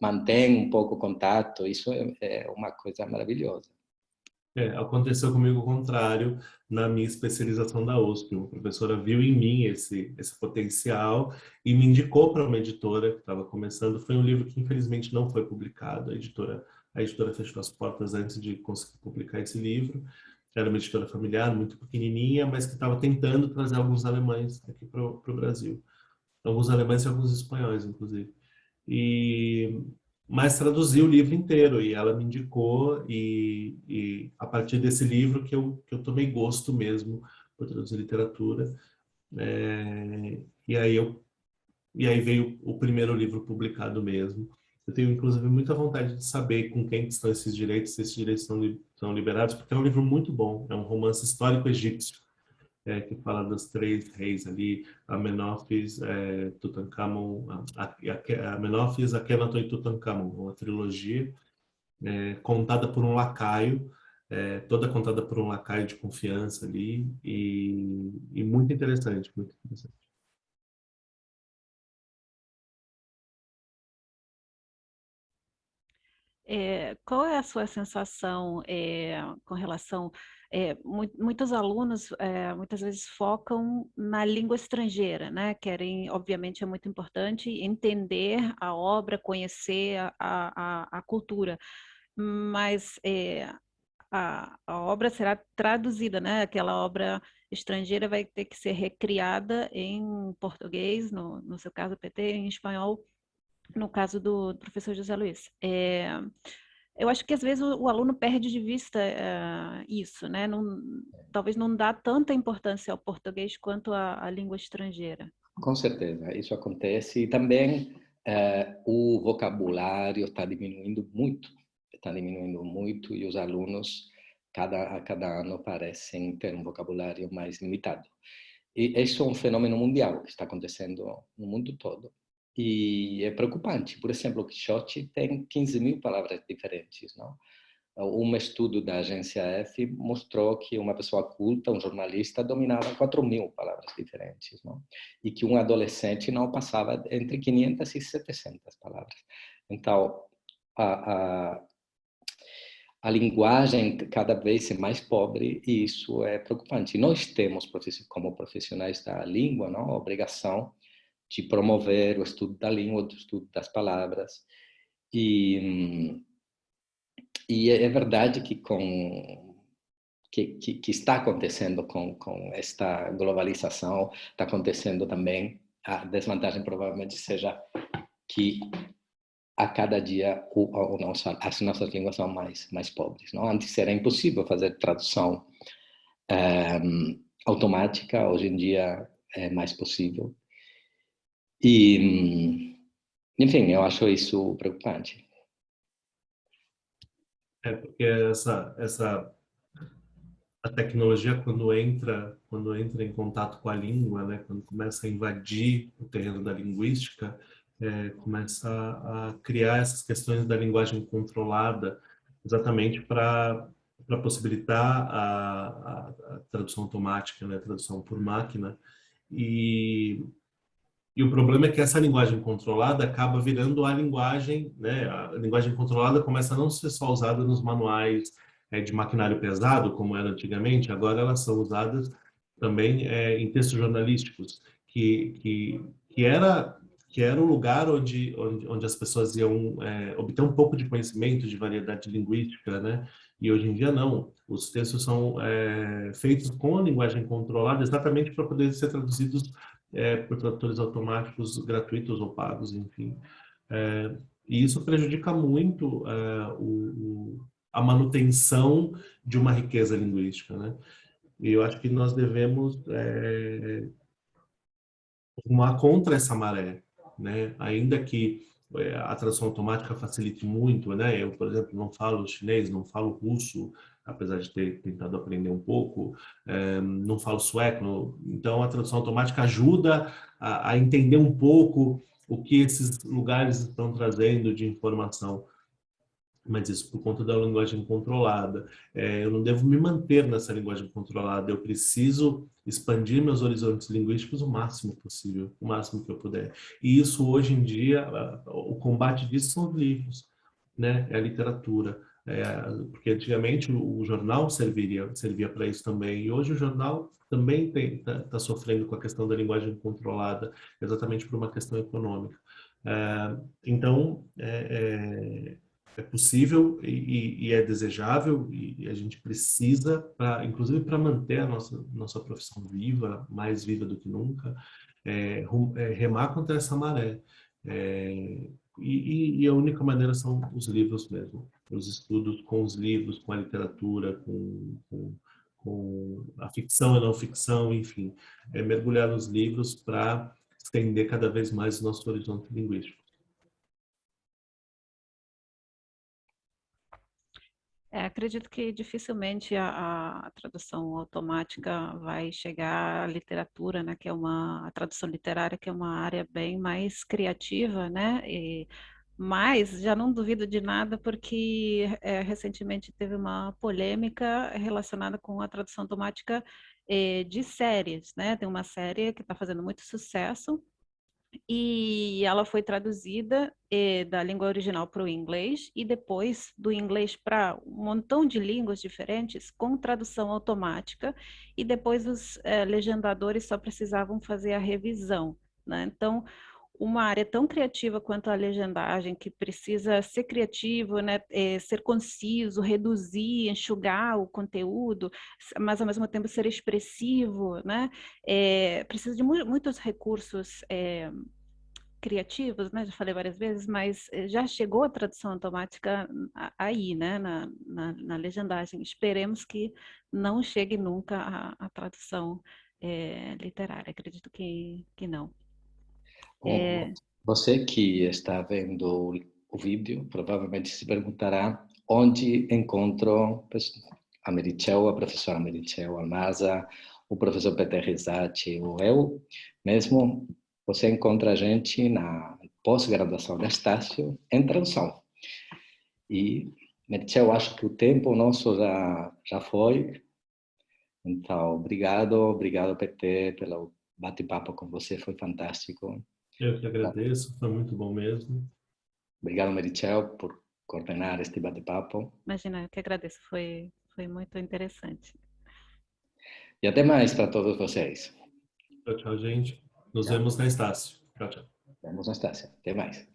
mantém um pouco o contato, isso é uma coisa maravilhosa. Aconteceu comigo o contrário na minha especialização da USP. Uma professora viu em mim esse potencial e me indicou para uma editora que estava começando. Foi um livro que infelizmente não foi publicado. A editora fechou as portas antes de conseguir publicar esse livro. Era uma editora familiar, muito pequenininha, mas que estava tentando trazer alguns alemães aqui para o Brasil. Alguns alemães e alguns espanhóis, inclusive. E mas traduzi o livro inteiro e ela me indicou e a partir desse livro que eu tomei gosto mesmo por traduzir literatura. E aí veio o primeiro livro publicado mesmo. Eu tenho inclusive muita vontade de saber com quem estão esses direitos, se esses direitos estão liberados, porque é um livro muito bom, é um romance histórico egípcio que fala dos três reis ali, Amenófis, Tutankhamon, Amenófis, Akhenaton e Tutankhamon, uma trilogia contada por um lacaio, toda contada por um lacaio de confiança ali, e muito interessante, muito interessante. Qual é a sua sensação com relação... muitos alunos muitas vezes focam na língua estrangeira, né? Querem, obviamente, é muito importante entender a obra, conhecer a cultura, mas a obra será traduzida, né? Aquela obra estrangeira vai ter que ser recriada em português, no seu caso, PT, em espanhol, no caso do professor José Luiz. Eu acho que às vezes o aluno perde de vista isso, né? Talvez não dá tanta importância ao português quanto à língua estrangeira. Com certeza, isso acontece. E também o vocabulário está diminuindo muito e os alunos, a cada ano, parecem ter um vocabulário mais limitado. E isso é um fenômeno mundial que está acontecendo no mundo todo. E é preocupante. Por exemplo, o Quixote tem 15.000 palavras diferentes, não? Um estudo da agência F mostrou que uma pessoa culta, um jornalista, dominava 4.000 palavras diferentes, não? E que um adolescente não passava entre 500 e 700 palavras. Então, a, a linguagem cada vez é mais pobre e isso é preocupante. Nós temos, como profissionais da língua, não, a obrigação de promover o estudo da língua, o estudo das palavras. E é verdade que que está acontecendo com esta globalização, está acontecendo também, a desvantagem provavelmente seja que a cada dia as nossas línguas são mais pobres. Não? Antes era impossível fazer tradução automática, hoje em dia é mais possível. E, enfim, eu acho isso preocupante. Porque a tecnologia quando entra em contato com a língua, né, quando começa a invadir o terreno da linguística, começa a criar essas questões da linguagem controlada, exatamente para possibilitar a tradução automática, né, a tradução por máquina, e E o problema é que essa linguagem controlada acaba virando a linguagem, né? A linguagem controlada começa a não ser só usada nos manuais de maquinário pesado, como era antigamente, agora elas são usadas também em textos jornalísticos, que era o lugar onde as pessoas iam obter um pouco de conhecimento de variedade linguística, né? E hoje em dia não. Os textos são feitos com a linguagem controlada exatamente para poder ser traduzidos por tradutores automáticos gratuitos ou pagos, enfim. E isso prejudica muito a manutenção de uma riqueza linguística, né? E eu acho que nós devemos rumar contra essa maré, né? Ainda que a tradução automática facilite muito, né? Eu, por exemplo, não falo chinês, não falo russo, apesar de ter tentado aprender um pouco, não falo sueco, então a tradução automática ajuda a entender um pouco o que esses lugares estão trazendo de informação, mas isso por conta da linguagem controlada. Eu não devo me manter nessa linguagem controlada, eu preciso expandir meus horizontes linguísticos o máximo possível, o máximo que eu puder. E isso, hoje em dia, o combate disso são os livros, né? É a literatura. Porque antigamente o jornal servia para isso também, e hoje o jornal também está sofrendo com a questão da linguagem controlada, exatamente por uma questão econômica. Então, é possível e é desejável e a gente precisa, inclusive para manter a nossa profissão viva, mais viva do que nunca, remar contra essa maré. E a única maneira são os livros mesmo, os estudos com os livros, com a literatura, com a ficção e não ficção, enfim, mergulhar nos livros para estender cada vez mais o nosso horizonte linguístico. Acredito que dificilmente a tradução automática vai chegar à literatura, né, que é a tradução literária, que é uma área bem mais criativa, né, mas já não duvido de nada porque recentemente teve uma polêmica relacionada com a tradução automática de séries, né, tem uma série que está fazendo muito sucesso, e ela foi traduzida da língua original para o inglês e depois do inglês para um montão de línguas diferentes com tradução automática, e depois os legendadores só precisavam fazer a revisão, né? Então, uma área tão criativa quanto a legendagem, que precisa ser criativo, né, ser conciso, reduzir, enxugar o conteúdo, mas ao mesmo tempo ser expressivo, né, precisa de muitos recursos criativos, né, já falei várias vezes, mas já chegou a tradução automática aí, né, na legendagem. Esperemos que não chegue nunca a tradução literária, acredito que não. Bom, você que está vendo o vídeo provavelmente se perguntará onde encontro a Meritxell, a professora Meritxell, a Masa, o professor Peter Rizatti, ou eu mesmo. Você encontra a gente na pós-graduação da Estácio em tradução. E, Meritxell, acho que o tempo nosso já foi. Então, obrigado, Peter, pelo bate-papo com você, foi fantástico. Eu que agradeço, foi muito bom mesmo. Obrigado, Meritxell, por coordenar este bate-papo. Imagina, eu que agradeço, foi muito interessante. E até mais para todos vocês. Tchau, tchau, gente. Nos Tchau. vemos na Estácio. Tchau, tchau. Vemos na Estácio. Até mais.